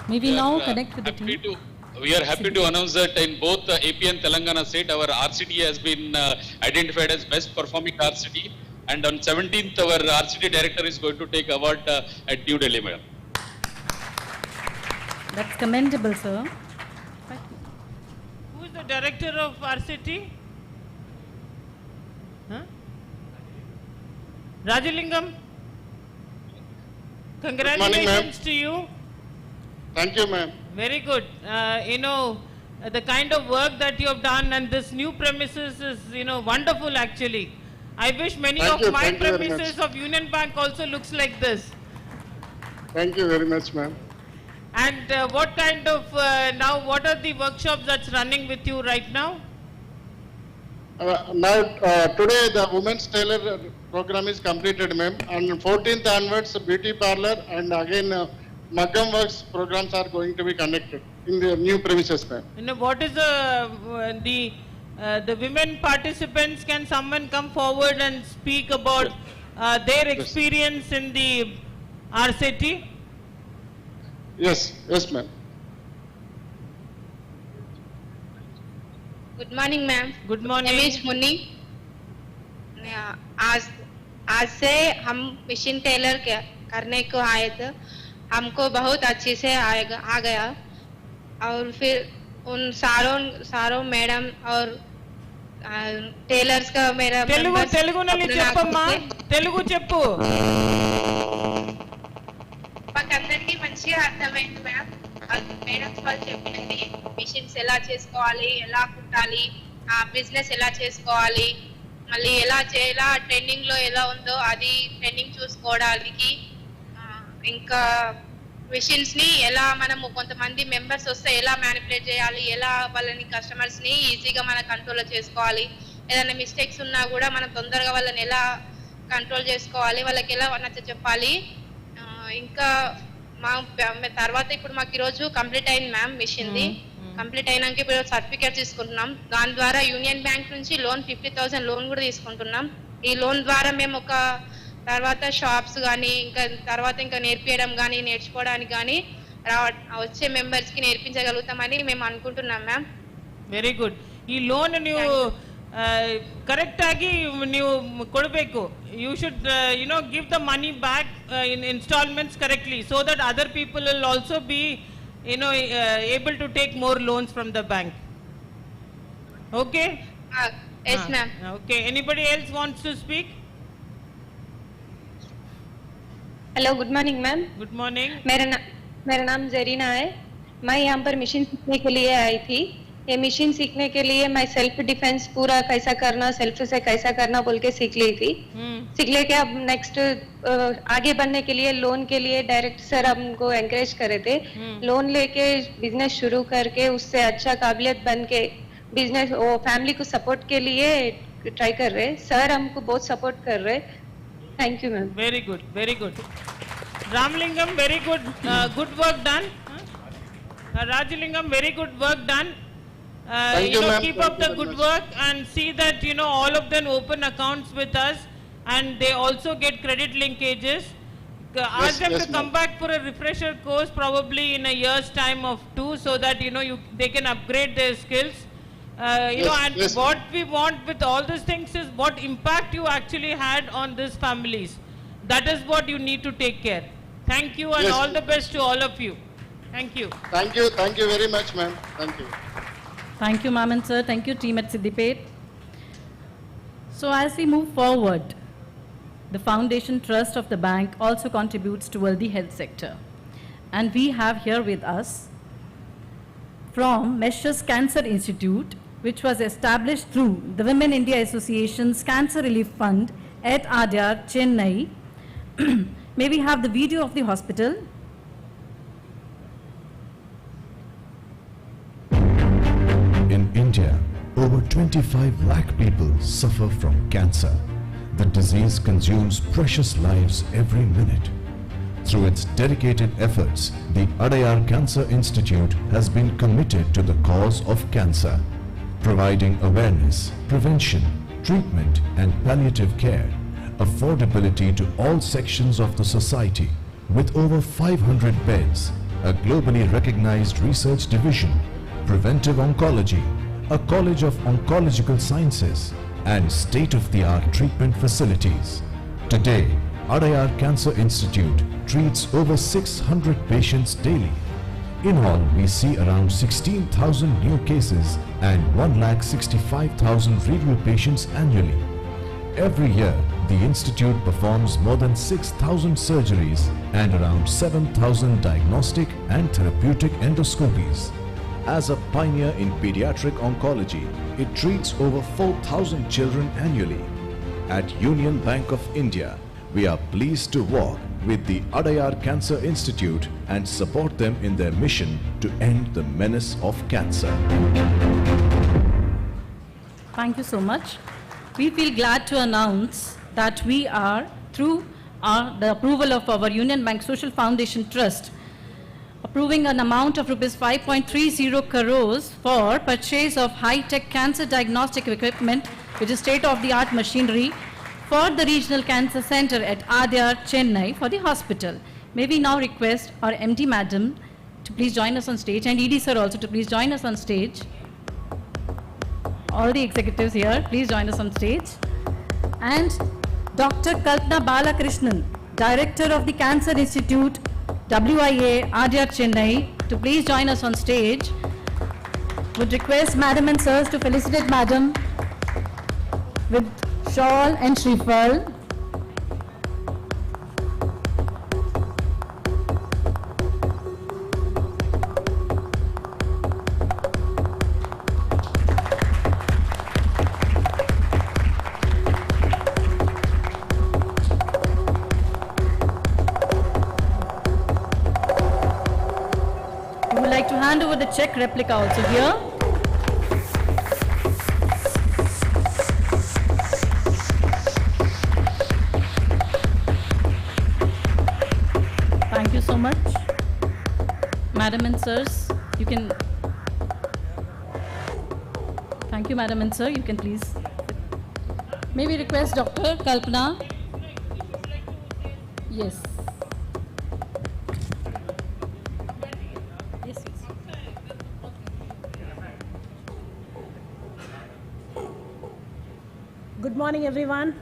May we now connect with the team. We are happy to announce that in both AP and Telangana state, our RCT has been identified as best performing RCT. And on 17th, our RCT director is going to take award at New Delhi, madam. That's commendable, sir. Who is the director of RCT? Huh? Rajalingam? Congratulations to you. Thank you, ma'am. Very good. The kind of work that you have done and this new premises is, wonderful actually. I wish many of my premises of Union Bank also looks like this. Thank you very much, ma'am. And what kind of, what are the workshops that's running with you right now? Today the Women's Tailor program is completed, ma'am. And 14th onwards, beauty parlor and again Maggam Works programs are going to be conducted in the new premises, ma'am. What is the women participants? Can someone come forward and speak about their experience in the RSETI? Yes, ma'am. Good morning ma'am. Good morning. MH Munni. आज से हम machine Taylor करने को आए थे. हमको बहुत अच्छे से आ गया और फिर उन सारों मैडम और टेलर्स का मेरा తెలుగు నల్లి చెప్పమ్మా. తెలుగు చెప్పు. మాకందరికీ మంచిగా అర్థమైంది మేడం. మేడమ్స్ వాళ్ళు చెప్పినది మిషన్స్ ఎలా చేసుకోవాలి, ఎలా కుట్టాలి, బిజినెస్ ఎలా చేసుకోవాలి, మళ్ళీ ఎలా ట్రెండింగ్ లో ఎలా ఉందో అది ట్రెండింగ్ చూసుకోవడానికి, ఇంకా మిషన్స్ ని ఎలా మనము కొంతమంది మెంబర్స్ వస్తే ఎలా మ్యానిపులేట్ చేయాలి, ఎలా వాళ్ళని కస్టమర్స్ ని ఈజీగా మన కంట్రోల్ చేసుకోవాలి, ఏదైనా మిస్టేక్స్ ఉన్నా కూడా మనం తొందరగా వాళ్ళని ఎలా కంట్రోల్ చేసుకోవాలి, వాళ్ళకి ఎలా నచ్చ చెప్పాలి. ఇంకా తర్వాత ఇప్పుడు మాకు ఈరోజు కంప్లీట్ అయింది మ్యామ్ మిషన్ ది. కంప్లీట్ అయినాక ఇప్పుడు సర్టిఫికేట్ తీసుకుంటున్నాం. దాని ద్వారా యూనియన్ బ్యాంక్ నుంచి లోన్ 50,000 లోన్ కూడా తీసుకుంటున్నాం. ఈ లోన్ ద్వారా మేము ఒక తర్వాత షాప్స్ కానీ ఇంకా నేర్పించడం కానీ నేర్చుకోవడానికి కానీ వచ్చే మెంబర్స్ కి నేర్పించగలుగుతామని మేము అనుకుంటున్నాం మ్యామ్. Very good. ಈ ಲೋನ್ ನೀವು ಕರೆಕ್ಟ್ ಆಗಿ ನೀವು ಕೊಡಬೇಕು. You should give the money back in installments correctly, so that other people will also be able to take more loans from the bank. Okay? Yes, ma'am. Okay. Anybody else wants to speak? Hello, good morning ma'am. Good morning. मेरा नाम जरीना है. मैं यहाँ पर machine सीखने के लिए आई थी. ये मशीन सीखने के लिए मैं सेल्फ डिफेंस पूरा कैसा करना, सेल्फ से कैसा करना बोल के सीख ली थी. सीख लेके अब नेक्स्ट आगे बढ़ने के लिए लोन के लिए डायरेक्ट सर हमको एनकरेज करे थे. लोन लेके बिजनेस शुरू करके उससे अच्छा काबिलियत बन के बिजनेस वो फैमिली को सपोर्ट के लिए ट्राई कर रहे. सर हमको बहुत सपोर्ट कर रहे. Thank you ma'am. Very good, very good. Ramlingam, very good, good work done. Rajalingam, very good work done. Thank you, ma'am. Keep up the good work and see that all of them open accounts with us and they also get credit linkages. Ask them to come back for a refresher course probably in a year's time of 2, so that they can upgrade their skills. What we want with all these things is what impact you actually had on these families. That is what you need to take care. Thank you and all the best to all of you. Thank you. Thank you very much, ma'am. Thank you. Thank you, ma'am and sir. Thank you, team at Siddipet. So as we move forward, the Foundation Trust of the bank also contributes toward the health sector. And we have here with us from Mesh's Cancer Institute, which was established through the Women India Association's Cancer Relief Fund at Adyar, Chennai. May we have the video of the hospital? In India, over 25 lakh people suffer from cancer. The disease consumes precious lives every minute. Through its dedicated efforts, the Adayar Cancer Institute has been committed to the cause of cancer, providing awareness, prevention, treatment and palliative care, affordability to all sections of the society. With over 500 beds, a globally recognized research division, preventive oncology, a college of oncological sciences, and state-of-the-art treatment facilities. Today, Adayar Cancer Institute treats over 600 patients daily. In all, we see around 16,000 new cases and 1,65,000 review patients annually. Every year, the institute performs more than 6,000 surgeries and around 7,000 diagnostic and therapeutic endoscopies. As a pioneer in pediatric oncology, it treats over 4,000 children annually. At Union Bank of India, we are pleased to work with the Adayar Cancer Institute and support them in their mission to end the menace of cancer. Thank you so much. We feel glad to announce that we are, through the approval of our Union Bank Social Foundation Trust, approving an amount of rupees 5.30 crores for purchase of high-tech cancer diagnostic equipment, which is state-of-the-art machinery, for the Regional Cancer Center at Adyar, Chennai, for the hospital. May we now request our MD Madam to please join us on stage, and ED Sir also to please join us on stage. All the executives here, please join us on stage. And Dr. Kalpana Balakrishnan, Director of the Cancer Institute, WIA, Adyar, Chennai, to please join us on stage. Would request Madam and Sirs to felicitate Madam with shawl and shriphal. We would like to hand over the check replica also here. Thank you so much. Madam and sirs, you can. Thank you, Madam and sir. You can please. May we request Dr. Kalpana? Yes. Yes, yes. Good morning, everyone.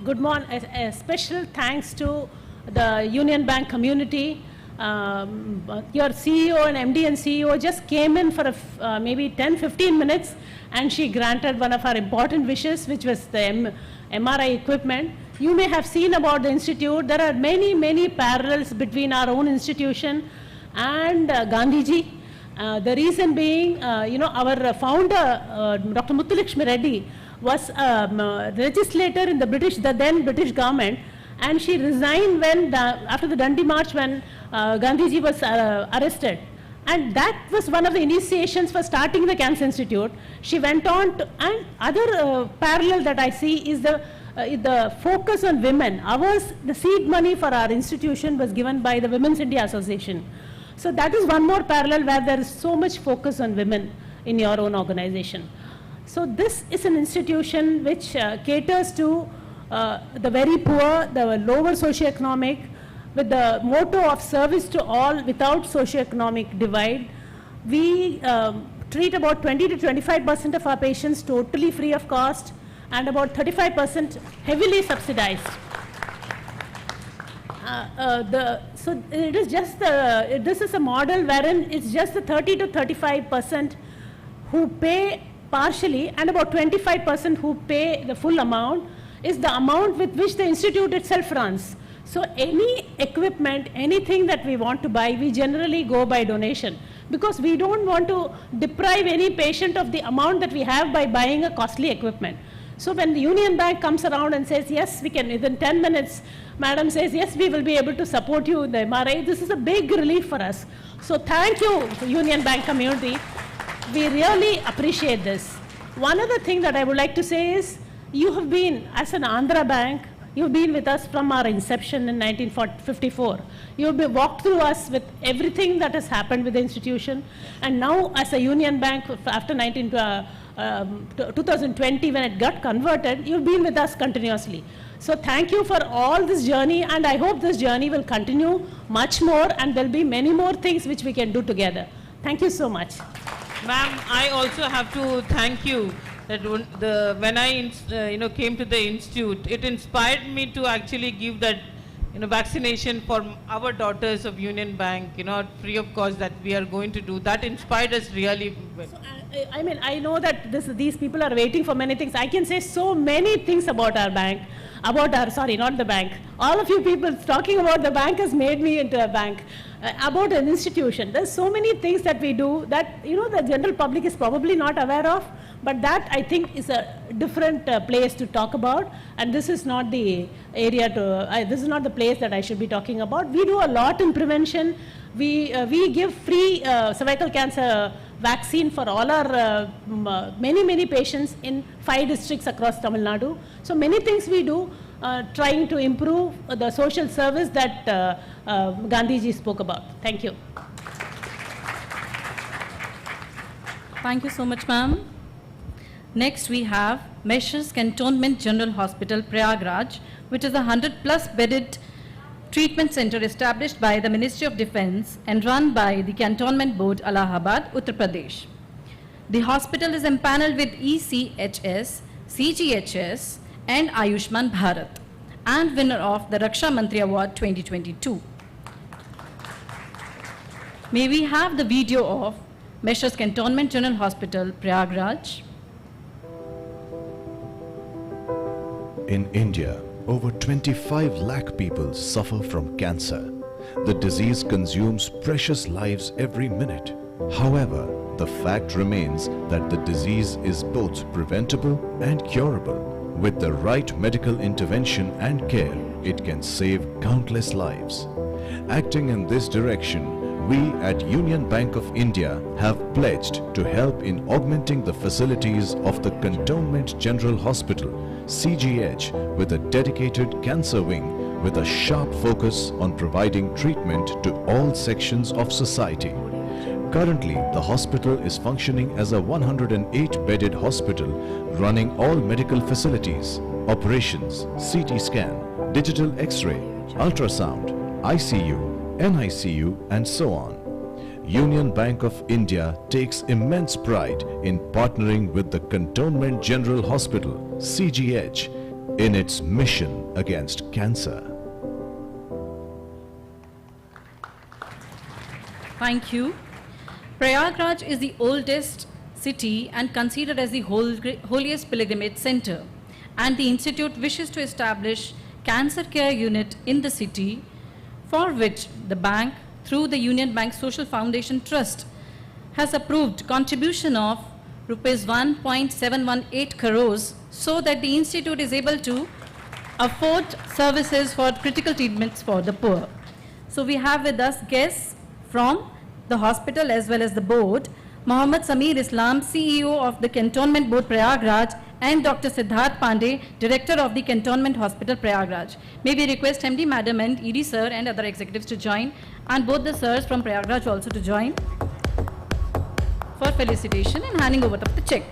Good morning. A special thanks to the Union Bank community. Your CEO and MD and CEO just came in for maybe 10-15 minutes, and she granted one of our important wishes, which was the MRI equipment. You may have seen about the institute. There are many parallels between our own institution and Gandhiji. The reason being, our founder, Dr. Muthulakshmi Reddy, was a legislator in the then British government, and she resigned after the Dundee March when Gandhiji was arrested. And that was one of the initiations for starting the Cancer Institute. She went on to, and other parallel that I see is the focus on women. The seed money for our institution was given by the Women's India Association. So that is one more parallel where there is so much focus on women in your own organization. So this is an institution which caters to the very poor, the lower socioeconomic, with the motto of service to all without socioeconomic divide. We treat about 20 to 25% of our patients totally free of cost, and about 35% heavily subsidized. So it is just this is a model wherein it's just the 30 to 35% who pay partially, and about 25% who pay the full amount is the amount with which the institute itself runs. So any equipment, anything that we want to buy, we generally go by donation, because we don't want to deprive any patient of the amount that we have by buying a costly equipment. So when the Union Bank comes around and says, yes, we can, within 10 minutes, madam says, yes, we will be able to support you in the MRI, this is a big relief for us. So thank you, Union Bank community. We really appreciate this. One other thing that I would like to say is, you have been, as an Andhra Bank, you've been with us from our inception in 1954. You've walked through us with everything that has happened with the institution. And now as a Union Bank, after 2020, when it got converted, you've been with us continuously. So thank you for all this journey, and I hope this journey will continue much more, and there'll be many more things which we can do together. Thank you so much. Ma'am, I also have to thank you that when I came to the institute, it inspired me to actually give that vaccination for our daughters of Union Bank, free of cost, that we are going to do. That inspired us really. So, I know that these people are waiting for many things. I can say so many things about our bank, not the bank. All of you people talking about the bank has made me into a bank. About an institution. There's so many things that we do that, the general public is probably not aware of, but that I think is a different place to talk about, and this is not the area this is not the place that I should be talking about. We do a lot in prevention. We give free cervical cancer vaccine for all our many patients in 5 districts across Tamil Nadu. So many things we do trying to improve the social service that Gandhiji spoke about. Thank you. Thank you so much, ma'am. Next we have Mesh's Cantonment General Hospital, Prayagraj, which is a 100+ bedded treatment center established by the Ministry of Defence and run by the Cantonment Board, Allahabad, Uttar Pradesh. The hospital is empaneled with ECHS, CGHS, and Ayushman Bharat, and winner of the Raksha Mantri Award 2022. May we have the video of Mesh's Cantonment General Hospital, Prayagraj. In India, over 25 lakh people suffer from cancer. The disease consumes precious lives every minute. However, the fact remains that the disease is both preventable and curable. With the right medical intervention and care, it can save countless lives. Acting in this direction, we at Union Bank of India have pledged to help in augmenting the facilities of the Cantonment General Hospital, CGH, with a dedicated cancer wing with a sharp focus on providing treatment to all sections of society. Currently, the hospital is functioning as a 108-bedded hospital running all medical facilities, operations, CT scan, digital X-ray, ultrasound, ICU, NICU, and so on. Union Bank of India takes immense pride in partnering with the Cantonment General Hospital, CGH, in its mission against cancer. Thank you. Prayagraj is the oldest city and considered as the holiest pilgrimage center, and the institute wishes to establish cancer care unit in the city, for which the bank, through the Union Bank Social Foundation Trust, has approved contribution of rupees 1.718 crores so that the institute is able to afford services for critical treatments for the poor. So we have with us guests from the hospital as well as the board, Mohammad Sameer Islam, CEO of the Cantonment Board Prayagraj, and Dr. Siddharth Pandey, Director of the Cantonment Hospital Prayagraj. May we request MD Madam and ED Sir and other executives to join, and both the sirs from Prayagraj also to join for felicitation and handing over of the check.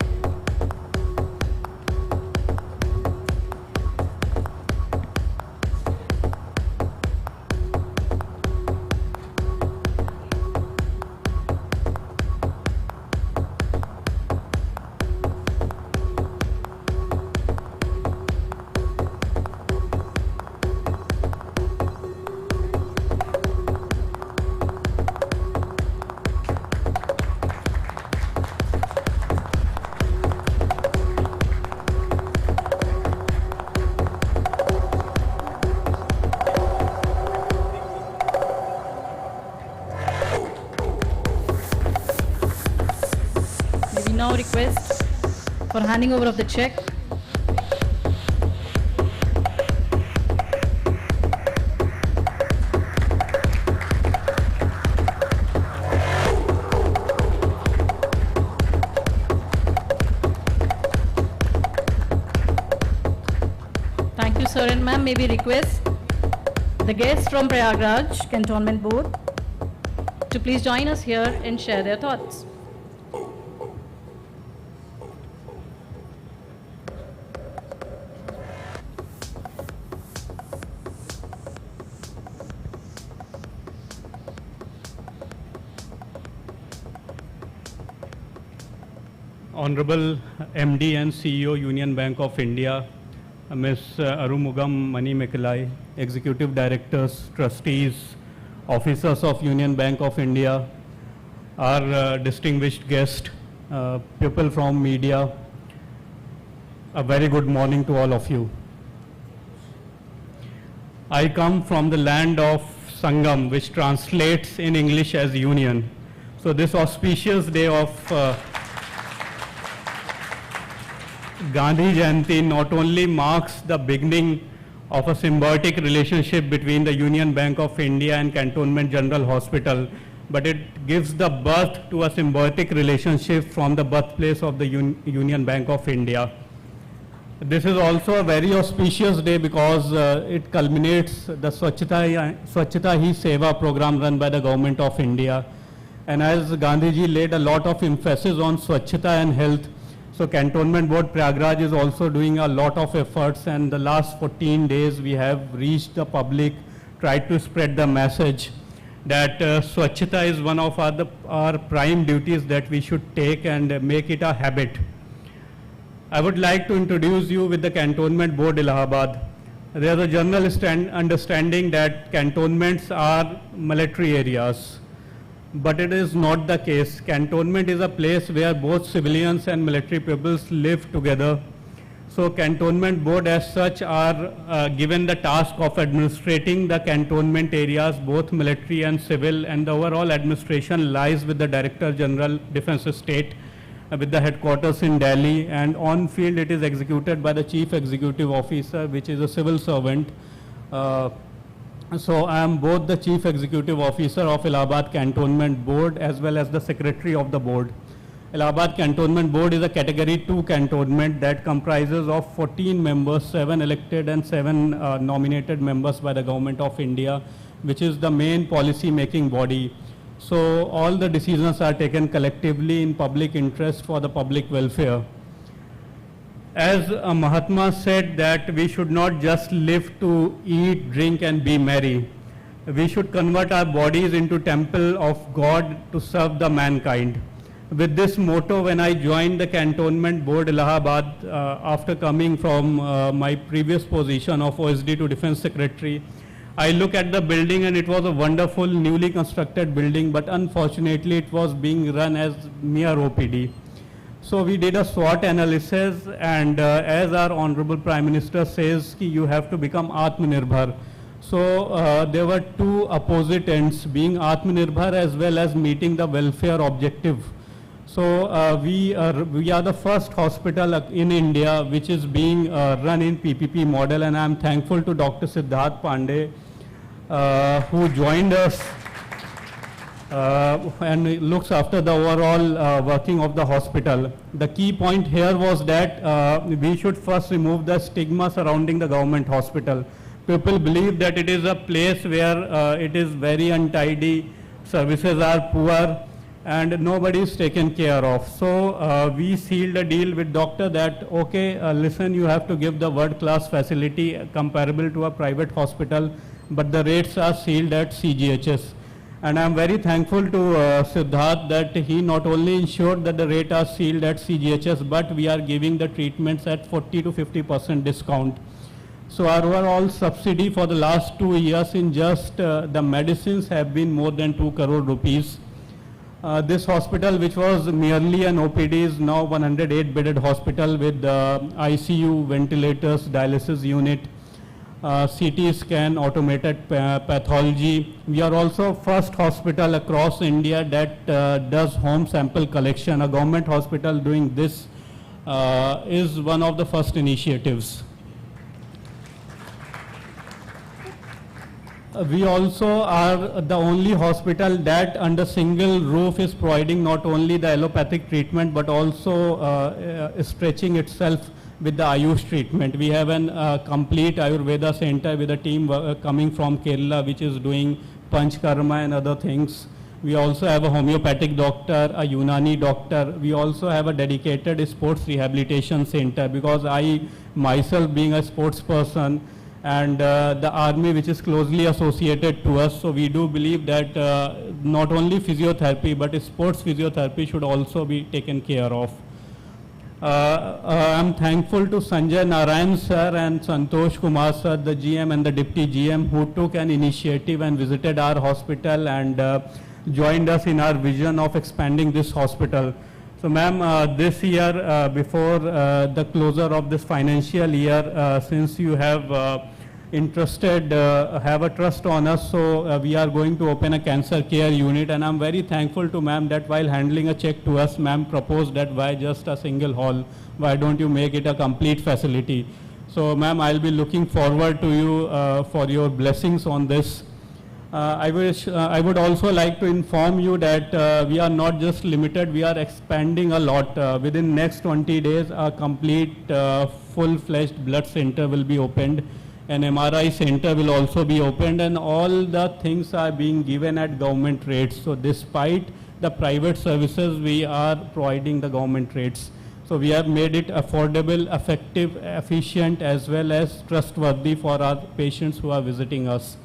Now request for handing over of the check. Thank you, sir and ma'am. May we request the guests from Prayagraj Cantonment Board to please join us here and share their thoughts. Honorable MD and CEO Union Bank of India, Ms. Arumugam Mani Mekalai, Executive Directors, Trustees, Officers of Union Bank of India, our distinguished guest, people from media, a very good morning to all of you. I come from the land of Sangam, which translates in English as union. So this auspicious day of Gandhi Jayanti not only marks the beginning of a symbiotic relationship between the Union Bank of India and Cantonment General Hospital, but it gives the birth to a symbiotic relationship from the birthplace of the Union Bank of India. This is also a very auspicious day because it culminates the Swachhata Hi Seva program run by the Government of India. And as Gandhiji laid a lot of emphasis on Swachhata and health, so Cantonment Board Prayagraj is also doing a lot of efforts, and the last 14 days we have reached the public, tried to spread the message that Swachhata is one of our prime duties that we should take and make it a habit. I would like to introduce you with the Cantonment Board Allahabad. There is a general understanding that cantonments are military areas. But it is not the case. Cantonment is a place where both civilians and military peoples live together. So Cantonment Board as such are given the task of administrating the cantonment areas, both military and civil, and the overall administration lies with the Director General Defence State with the headquarters in Delhi, and on field it is executed by the Chief Executive Officer, which is a civil servant. So I am both the Chief Executive Officer of Allahabad Cantonment Board as well as the Secretary of the Board. Allahabad Cantonment Board is a Category 2 cantonment that comprises of 14 members, 7 elected and 7 nominated members by the Government of India, which is the main policy making body. So all the decisions are taken collectively in public interest for the public welfare. As Mahatma said that we should not just live to eat, drink and be merry. We should convert our bodies into temple of God to serve the mankind. With this motto, when I joined the Cantonment Board Allahabad, after coming from my previous position of OSD to Defense Secretary, I look at the building and it was a wonderful newly constructed building, but unfortunately it was being run as mere OPD. So we did a SWOT analysis, and as our Honorable Prime Minister says, you have to become Atmanirbhar. So there were two opposite ends, being Atmanirbhar as well as meeting the welfare objective. So we are the first hospital in India which is being run in PPP model, and I am thankful to Dr. Siddharth Pandey who joined us and looks after the overall working of the hospital. The key point here was that we should first remove the stigma surrounding the government hospital. People believe that it is a place where it is very untidy, services are poor, and nobody is taken care of. So we sealed a deal with doctor that, okay, listen, you have to give the world-class facility comparable to a private hospital, but the rates are sealed at CGHS. And I am very thankful to Siddharth that he not only ensured that the rates are sealed at CGHS, but we are giving the treatments at 40 to 50% discount. So our overall subsidy for the last 2 years in just the medicines have been more than 2 crore rupees. This hospital, which was merely an OPD, is now 108-bedded hospital with ICU, ventilators, dialysis unit, CT scan, automated pathology. We are also first hospital across India that does home sample collection. A government hospital doing this is one of the first initiatives. We also are the only hospital that under single roof is providing not only the allopathic treatment but also stretching itself with the Ayush treatment. We have a complete Ayurveda center with a team coming from Kerala which is doing Panchkarma and other things. We also have a homeopathic doctor, a Unani doctor. We also have a dedicated sports rehabilitation center, because I myself being a sports person and the army which is closely associated to us, so we do believe that not only physiotherapy but sports physiotherapy should also be taken care of. I'm thankful to Sanjay Narayan sir and Santosh Kumar sir, the GM and the Deputy GM, who took an initiative and visited our hospital and joined us in our vision of expanding this hospital. So ma'am, this year before the closure of this financial year, since you have have a trust on us, so we are going to open a cancer care unit, and I'm very thankful to ma'am that while handling a check to us, ma'am proposed that why just a single hall, why don't you make it a complete facility. So ma'am, I'll be looking forward to you for your blessings on this. I would also like to inform you that we are not just limited, we are expanding a lot. Within next 20 days, a complete full-fledged blood center will be opened. An MRI center will also be opened, and all the things are being given at government rates. So despite the private services, we are providing the government rates. So we have made it affordable, effective, efficient, as well as trustworthy for our patients who are visiting us.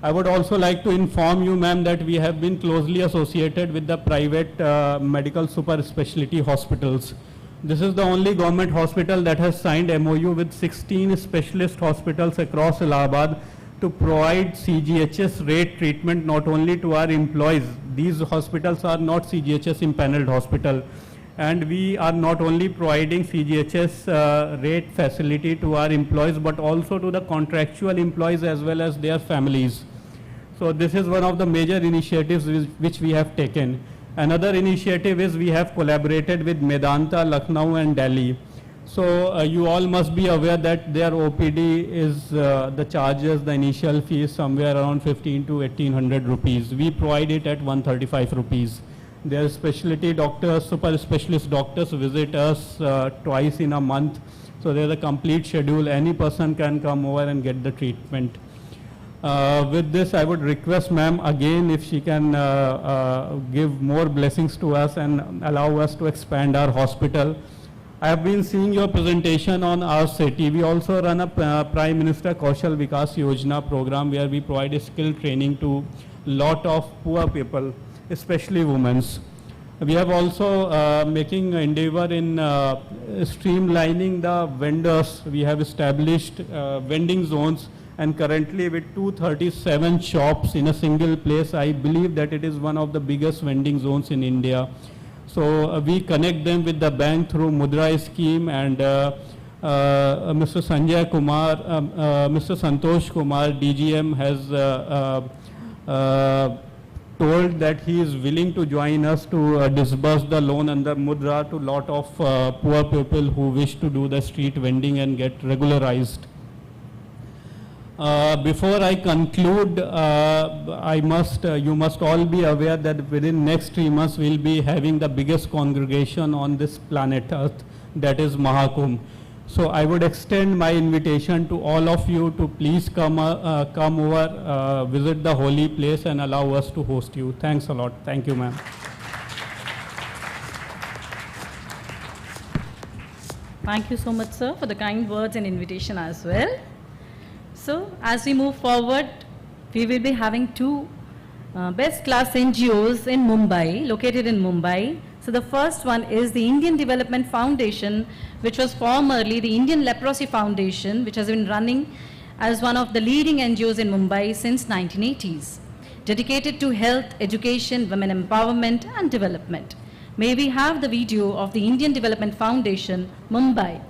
I would also like to inform you, ma'am, that we have been closely associated with the private medical super specialty hospitals. This is the only government hospital that has signed MOU with 16 specialist hospitals across Allahabad to provide CGHS rate treatment not only to our employees. These hospitals are not CGHS impaneled hospital, and we are not only providing CGHS rate facility to our employees but also to the contractual employees as well as their families. So this is one of the major initiatives which we have taken. Another initiative is we have collaborated with Medanta, Lucknow and Delhi. So you all must be aware that their OPD is the charges, the initial fee is somewhere around 15 to 1800 rupees. We provide it at 135 rupees. Their specialty doctors, super specialist doctors visit us twice in a month. So there's a complete schedule. Any person can come over and get the treatment. With this, I would request ma'am again if she can give more blessings to us and allow us to expand our hospital. I have been seeing your presentation on RSETI. We also run a Prime Minister Kaushal Vikas Yojana program where we provide skill training to lot of poor people, especially women. We have also making endeavor in streamlining the vendors. We have established vending zones, and currently with 237 shops in a single place, I believe that it is one of the biggest vending zones in India. So we connect them with the bank through Mudra scheme, and Mr. Sanjay Kumar, Mr. Santosh Kumar, DGM, has told that he is willing to join us to disburse the loan under Mudra to lot of poor people who wish to do the street vending and get regularized. Before I conclude, you must all be aware that within next 3 months we'll be having the biggest congregation on this planet Earth, that is Mahakumbh. So I would extend my invitation to all of you to please come over, visit the holy place and allow us to host you. Thanks a lot. Thank you, ma'am. Thank you so much, sir, for the kind words and invitation as well. So, as we move forward, we will be having two best class NGOs in Mumbai, located in Mumbai. So, the first one is the Indian Development Foundation, which was formerly the Indian Leprosy Foundation, which has been running as one of the leading NGOs in Mumbai since 1980s, dedicated to health, education, women empowerment and development. May we have the video of the Indian Development Foundation, Mumbai.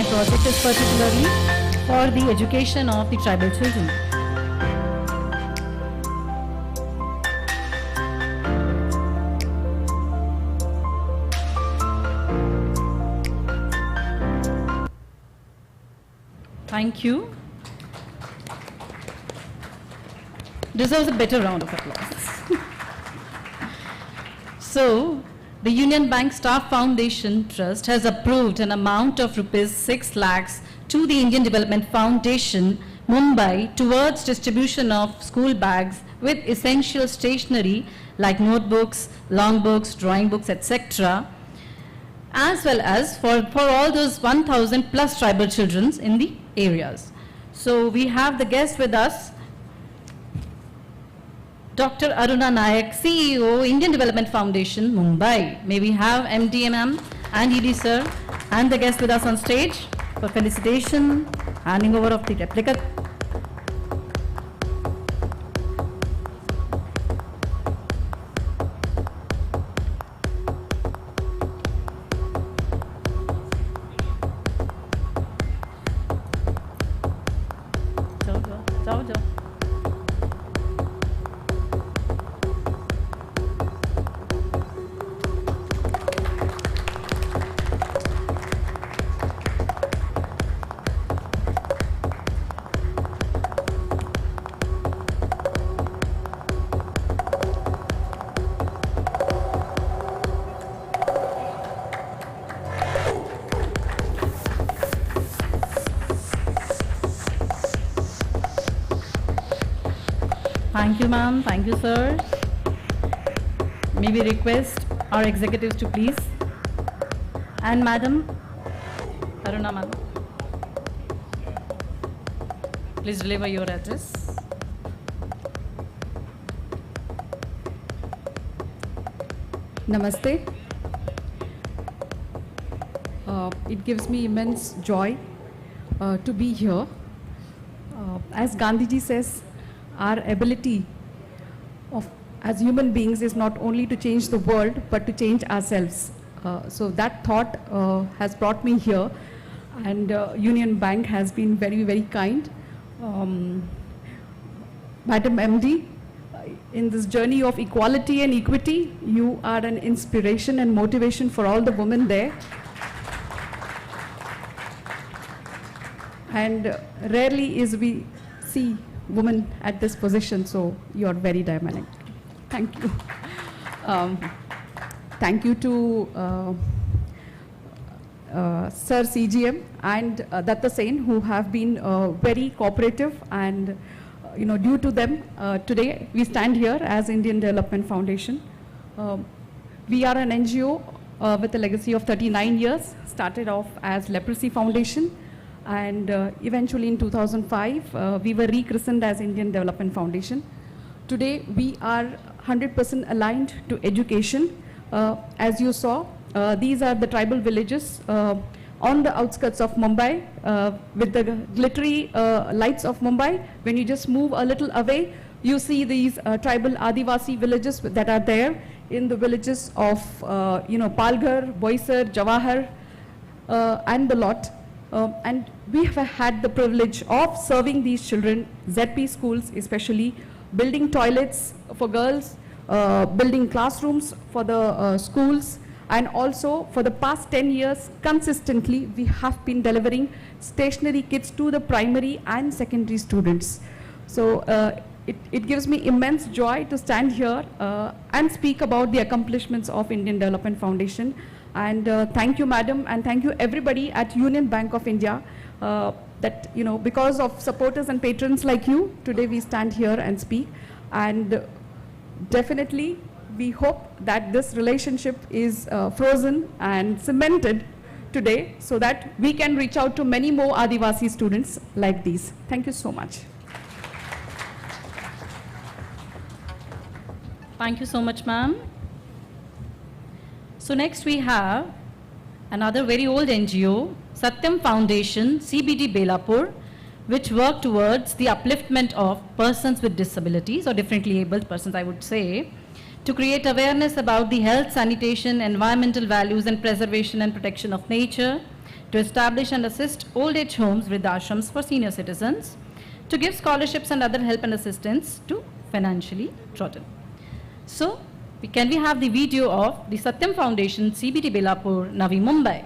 Project is particularly for the education of the tribal children. Thank you. Deserves a better round of applause. So, the Union Bank Staff Foundation Trust has approved an amount of rupees 6 lakhs to the Indian Development Foundation, Mumbai, towards distribution of school bags with essential stationery like notebooks, long books, drawing books, etc., as well as for all those 1,000 plus tribal children in the areas. So we have the guest with us, Dr. Aruna Nayak, CEO, Indian Development Foundation, Mumbai. May we have MD ma'am and ED sir and the guest with us on stage for felicitation, handing over of the replica. Thank you, ma'am. Thank you, sir. May we request our executives to please. And madam, Aruna ma'am, please deliver your address. Namaste. It gives me immense joy to be here. As Gandhiji says, our ability as human beings is not only to change the world, but to change ourselves. So that thought has brought me here, and Union Bank has been very, very kind. Madam MD, in this journey of equality and equity, you are an inspiration and motivation for all the women there. and rarely is we see women at this position, so you are very dynamic. Thank you. Thank you to Sir CGM and Datta Sen, who have been very cooperative, and due to them, today we stand here as Indian Development Foundation. We are an NGO with a legacy of 39 years, started off as Leprosy Foundation, and eventually in 2005, we were rechristened as Indian Development Foundation. Today, we are 100% aligned to education. As you saw, these are the tribal villages on the outskirts of Mumbai with the glittery lights of Mumbai. When you just move a little away, you see these tribal Adivasi villages that are there in the villages of Palghar, Boisar, Jawahar, and the lot. And we have had the privilege of serving these children, ZP schools especially, building toilets for girls, building classrooms for the schools, and also for the past 10 years consistently we have been delivering stationery kits to the primary and secondary students. So it gives me immense joy to stand here and speak about the accomplishments of Indian Development Foundation. And thank you, madam, and thank you everybody at Union Bank of India that because of supporters and patrons like you, today we stand here and speak. And definitely we hope that this relationship is frozen and cemented today so that we can reach out to many more Adivasi students like these. Thank you so much. Thank you so much, ma'am. So next we have another very old NGO, Satyam Foundation, CBD Belapur, which work towards the upliftment of persons with disabilities or differently abled persons, I would say, to create awareness about the health, sanitation, environmental values and preservation and protection of nature, to establish and assist old age homes, vridashrams for senior citizens, to give scholarships and other help and assistance to financially trodden. So, can we have the video of the Satyam Foundation, CBD Belapur, Navi Mumbai?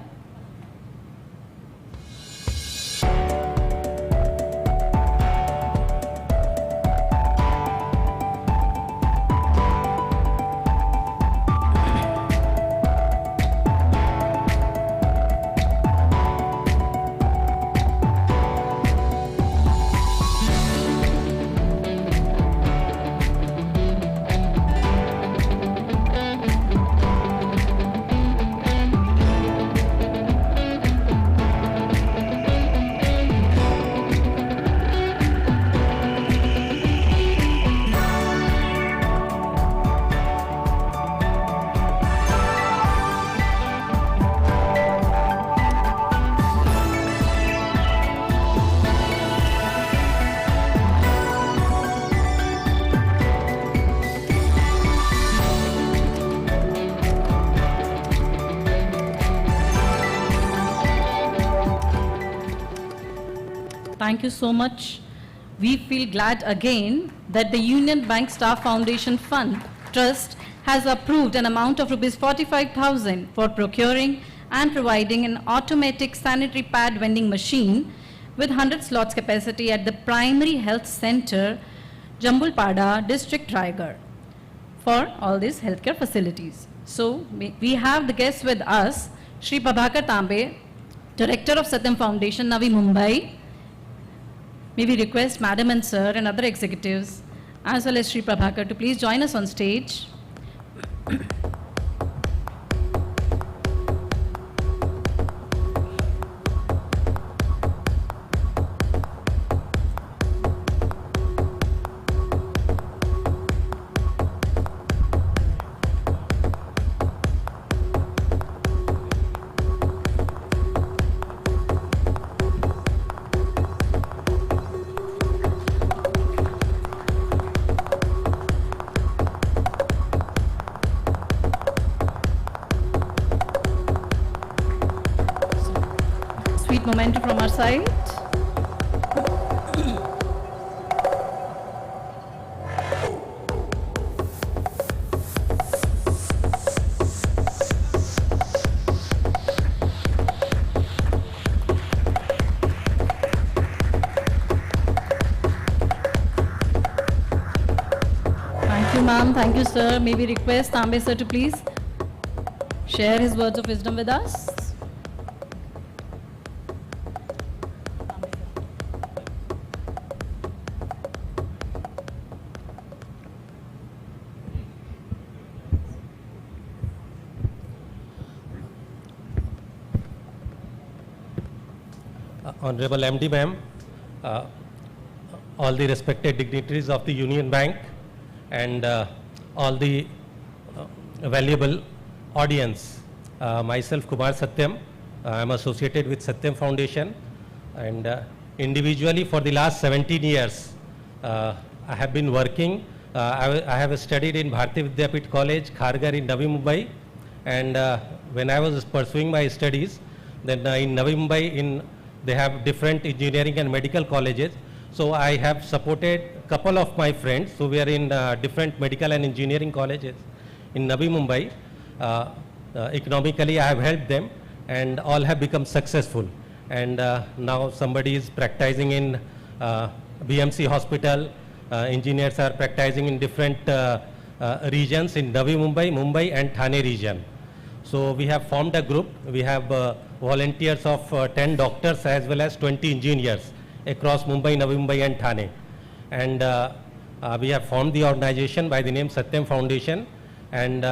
Thank you so much. We feel glad again that the Union Bank Staff Foundation Fund Trust has approved an amount of Rs 45,000 for procuring and providing an automatic sanitary pad vending machine with 100 slots capacity at the Primary Health Center, Jambulpada, District Raigad, for all these healthcare facilities. So we have the guests with us, Shri Prabhakar Tambe, Director of Satyam Foundation, Navi Mumbai. May we request Madam and Sir and other executives, as well as Shri Prabhakar, to please join us on stage. Sweet memento from our side. ma'am. Thank you, sir. May we request Tambe sir to please share his words of wisdom with us. Honorable MD ma'am, all the respected dignitaries of the Union Bank, and all the valuable audience. Myself, Kumar Satyam, I am associated with Satyam Foundation, and individually for the last 17 years, I have been working. I have studied in Bharati Vidyapit College, Khargar in Navi Mumbai, and when I was pursuing my studies, then in Navi Mumbai, they have different engineering and medical colleges. So I have supported a couple of my friends who were in different medical and engineering colleges in Navi Mumbai. Economically, I have helped them, and all have become successful. And now somebody is practicing in BMC hospital. Engineers are practicing in different regions in Navi Mumbai, Mumbai and Thane region. So we have formed a group. We have volunteers of 10 doctors as well as 20 engineers across Mumbai, Navi Mumbai and Thane. And we have formed the organization by the name Satyam Foundation. And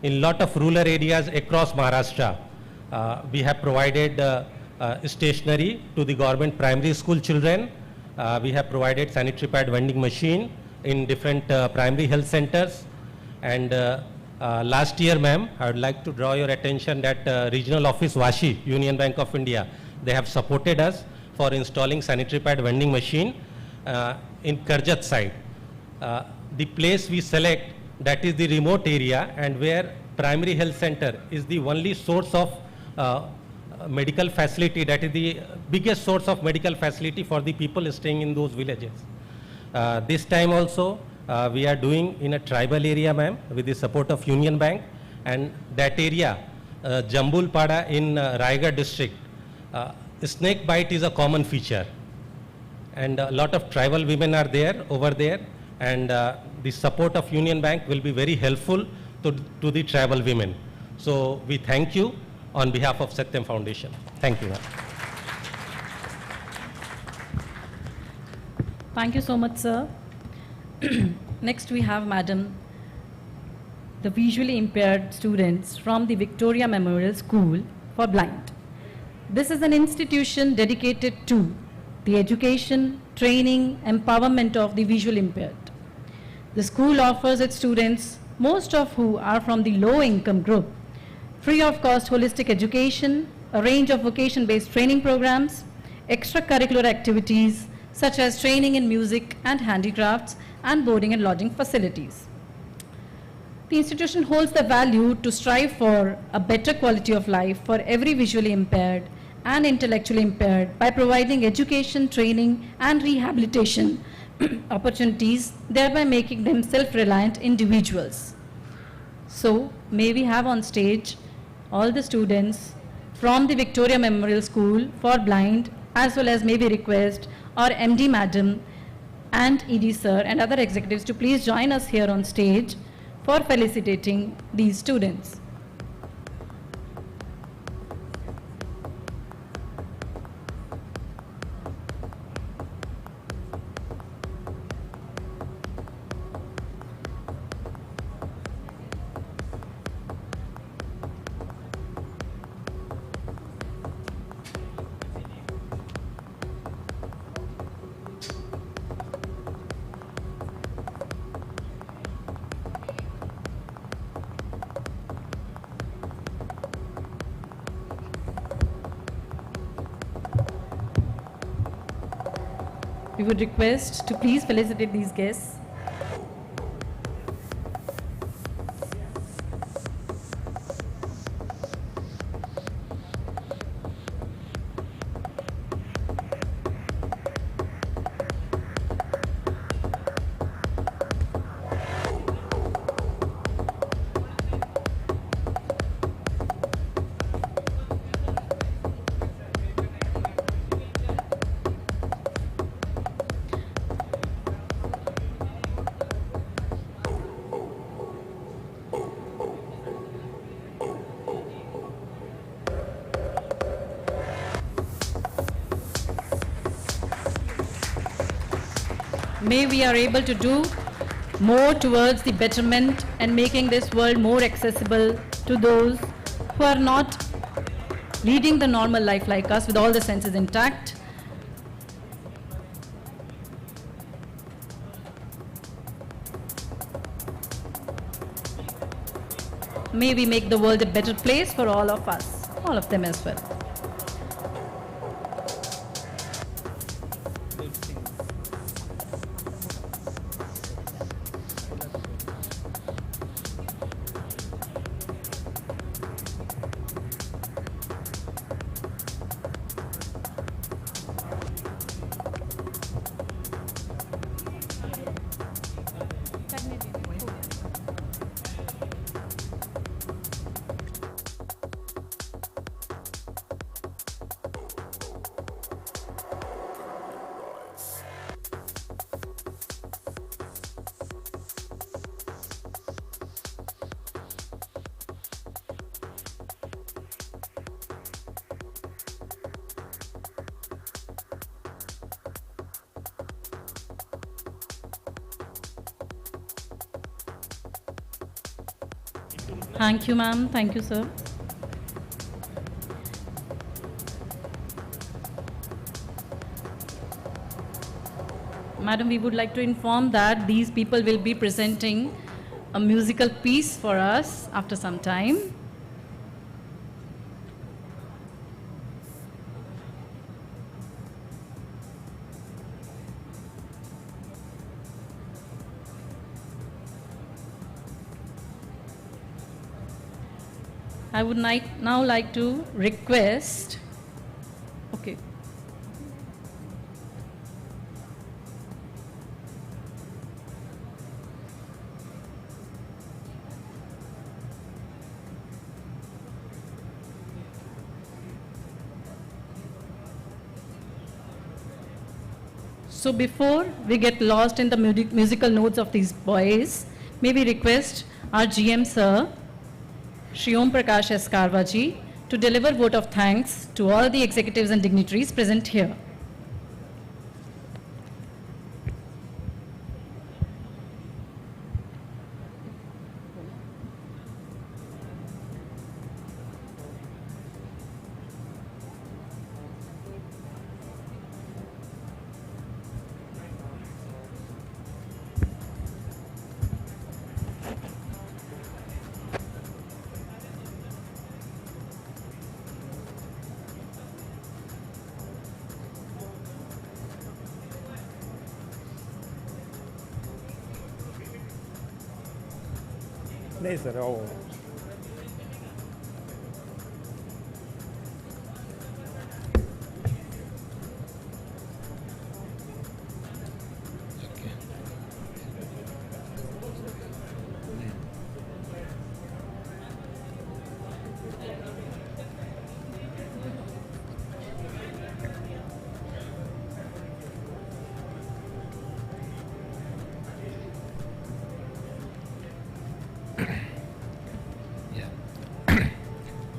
in lot of rural areas across Maharashtra, we have provided stationery to the government primary school children. We have provided sanitary pad vending machine in different primary health centers. And last year, ma'am, I would like to draw your attention that Regional Office Vashi, Union Bank of India, they have supported us for installing sanitary pad vending machine in Karjat side. The place we select, that is the remote area, and where primary health center is the only source of medical facility, that is the biggest source of medical facility for the people staying in those villages. This time also, we are doing in a tribal area, ma'am, with the support of Union Bank, and that area, Jambulpada in Raigad district, snake bite is a common feature, and a lot of tribal women are there over there, and the support of Union Bank will be very helpful to the tribal women. So we thank you on behalf of Satyam Foundation. Thank you, ma'am. Thank you so much, sir. Next we have Madam, the visually impaired students from the Victoria Memorial School for Blind. This is an institution dedicated to the education, training, empowerment of the visually impaired. The school offers its students, most of who are from the low income group, free of cost holistic education, a range of vocation-based training programs, extracurricular activities such as training in music and handicrafts, and boarding and lodging facilities. The institution holds the value to strive for a better quality of life for every visually impaired and intellectually impaired by providing education, training, and rehabilitation opportunities, thereby making them self-reliant individuals. So, may we have on stage all the students from the Victoria Memorial School for Blind, as well as may we request our MD Madam and ED Sir and other executives to please join us here on stage for felicitating these students. We would request to please felicitate these guests. May we are able to do more towards the betterment and making this world more accessible to those who are not leading the normal life like us with all the senses intact. May we make the world a better place for all of us, all of them as well. Thank you, ma'am. Thank you, sir. Madam, we would like to inform that these people will be presenting a musical piece for us after some time. I would now like to request, okay. So before we get lost in the musical notes of these boys, may we request our GM sir, Shri Om Prakash S. Karwaji, to deliver vote of thanks to all the executives and dignitaries present here. नहीं sir वो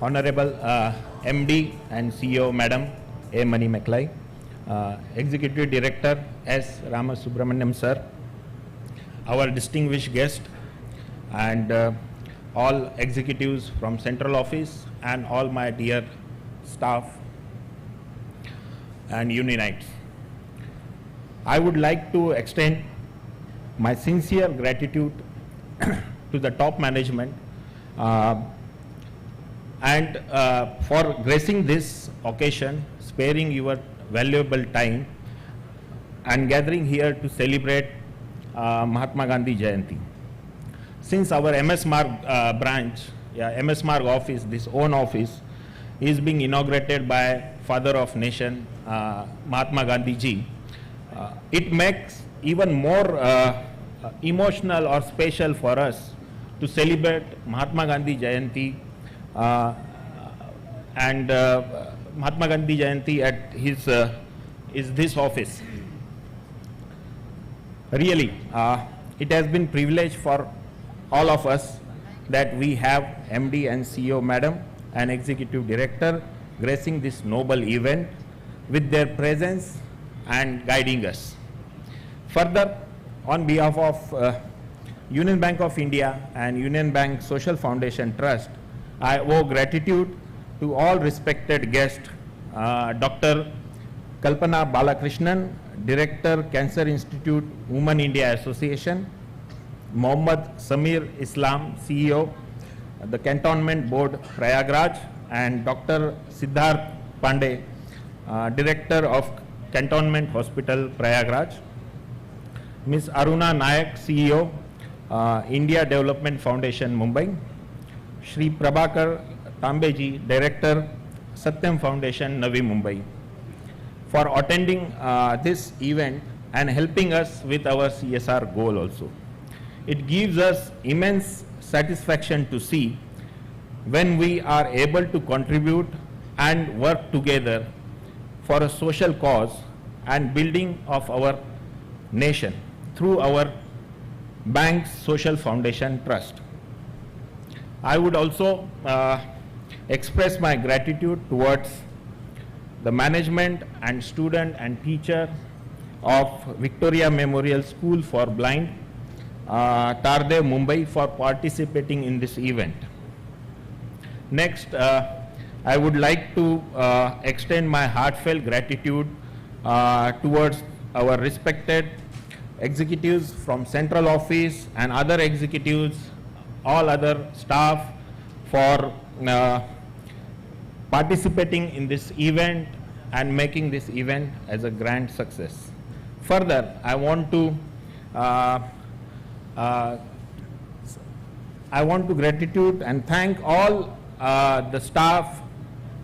Honorable MD and CEO Madam A. Mani Meklai, Executive Director S. Ramasubramaniam Sir, our distinguished guest and all executives from Central Office and all my dear staff and unionites. I would like to extend my sincere gratitude to the top management and for gracing this occasion, sparing your valuable time and gathering here to celebrate Mahatma Gandhi Jayanti. Since our MS Marg branch, MS Marg office, this own office, is being inaugurated by Father of Nation, Mahatma Gandhi ji, it makes even more emotional or special for us to celebrate Mahatma Gandhi Jayanti and Mahatma Gandhi Jayanti at his is this office. Really, it has been privilege for all of us that we have MD and CEO Madam and Executive Director gracing this noble event with their presence and guiding us. Further, on behalf of Union Bank of India and Union Bank Social Foundation Trust, I owe gratitude to all respected guests, Dr. Kalpana Balakrishnan, Director, Cancer Institute, Women India Association, Mohammad Samir Islam, CEO, the Cantonment Board, Prayagraj, and Dr. Siddharth Pandey, Director of Cantonment Hospital, Prayagraj, Ms. Aruna Nayak, CEO, India Development Foundation, Mumbai, Shri Prabhakar Tambeji, Director, Satyam Foundation, Navi Mumbai, for attending this event and helping us with our CSR goal also. It gives us immense satisfaction to see when we are able to contribute and work together for a social cause and building of our nation through our bank's social foundation trust. I would also express my gratitude towards the management and student and teacher of Victoria Memorial School for Blind, Tarde, Mumbai, for participating in this event. Next, I would like to extend my heartfelt gratitude towards our respected executives from central office and other executives, all other staff, for participating in this event and making this event as a grand success. Further, I want to gratitude and thank all the staff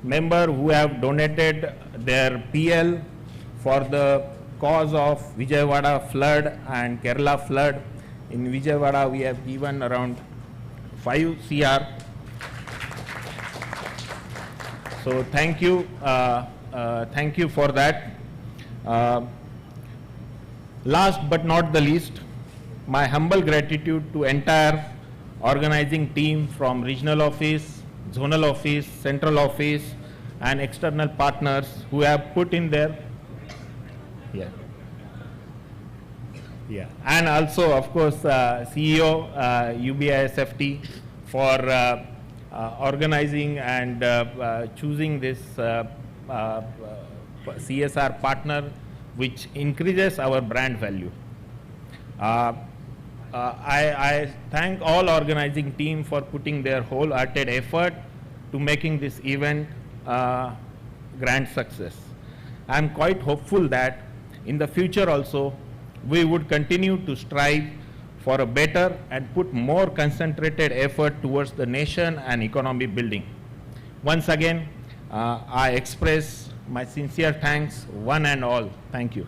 member who have donated their PL for the cause of Vijayawada flood and Kerala flood. In Vijayawada, we have given around 5 CR. So thank you for that. Last but not the least, my humble gratitude to entire organizing team from regional office, zonal office, central office, and external partners who have put in their and also, of course, CEO UBISFT for organizing and choosing this CSR partner, which increases our brand value. I thank all organizing team for putting their wholehearted effort to making this event grand success. I am quite hopeful that in the future also we would continue to strive for a better and put more concentrated effort towards the nation and economy building. Once again, I express my sincere thanks, one and all. Thank you.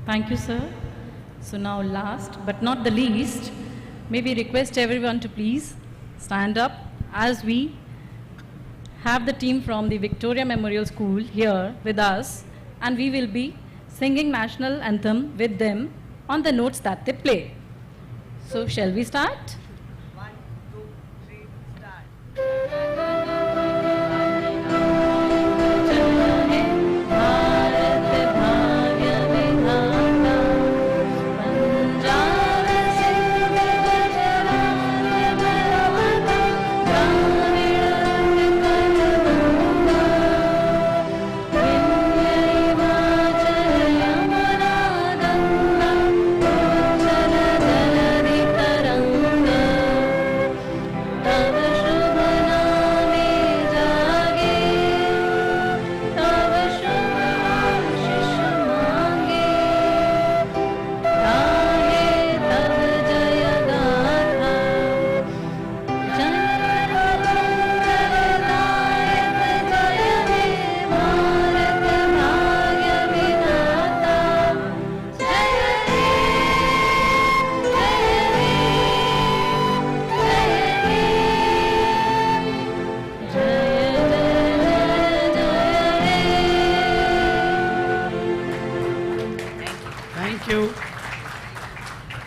Thank you, sir. So now last but not the least, may we request everyone to please stand up as we have the team from the Victoria Memorial School here with us, and we will be singing national anthem with them on the notes that they play. So shall we start? 1, 2, 3, start.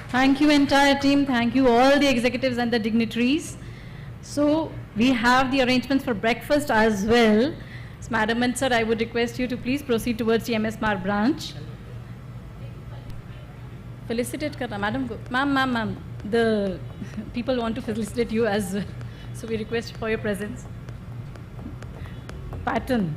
Thank you, entire team. Thank you, all the executives and the dignitaries. So we have the arrangements for breakfast as well. So, Madam and Sir, I would request you to please proceed towards the MSMR branch. Felicitate karna, Madam. Ma'am. The people want to felicitate you as well. So we request for your presence. Pattern.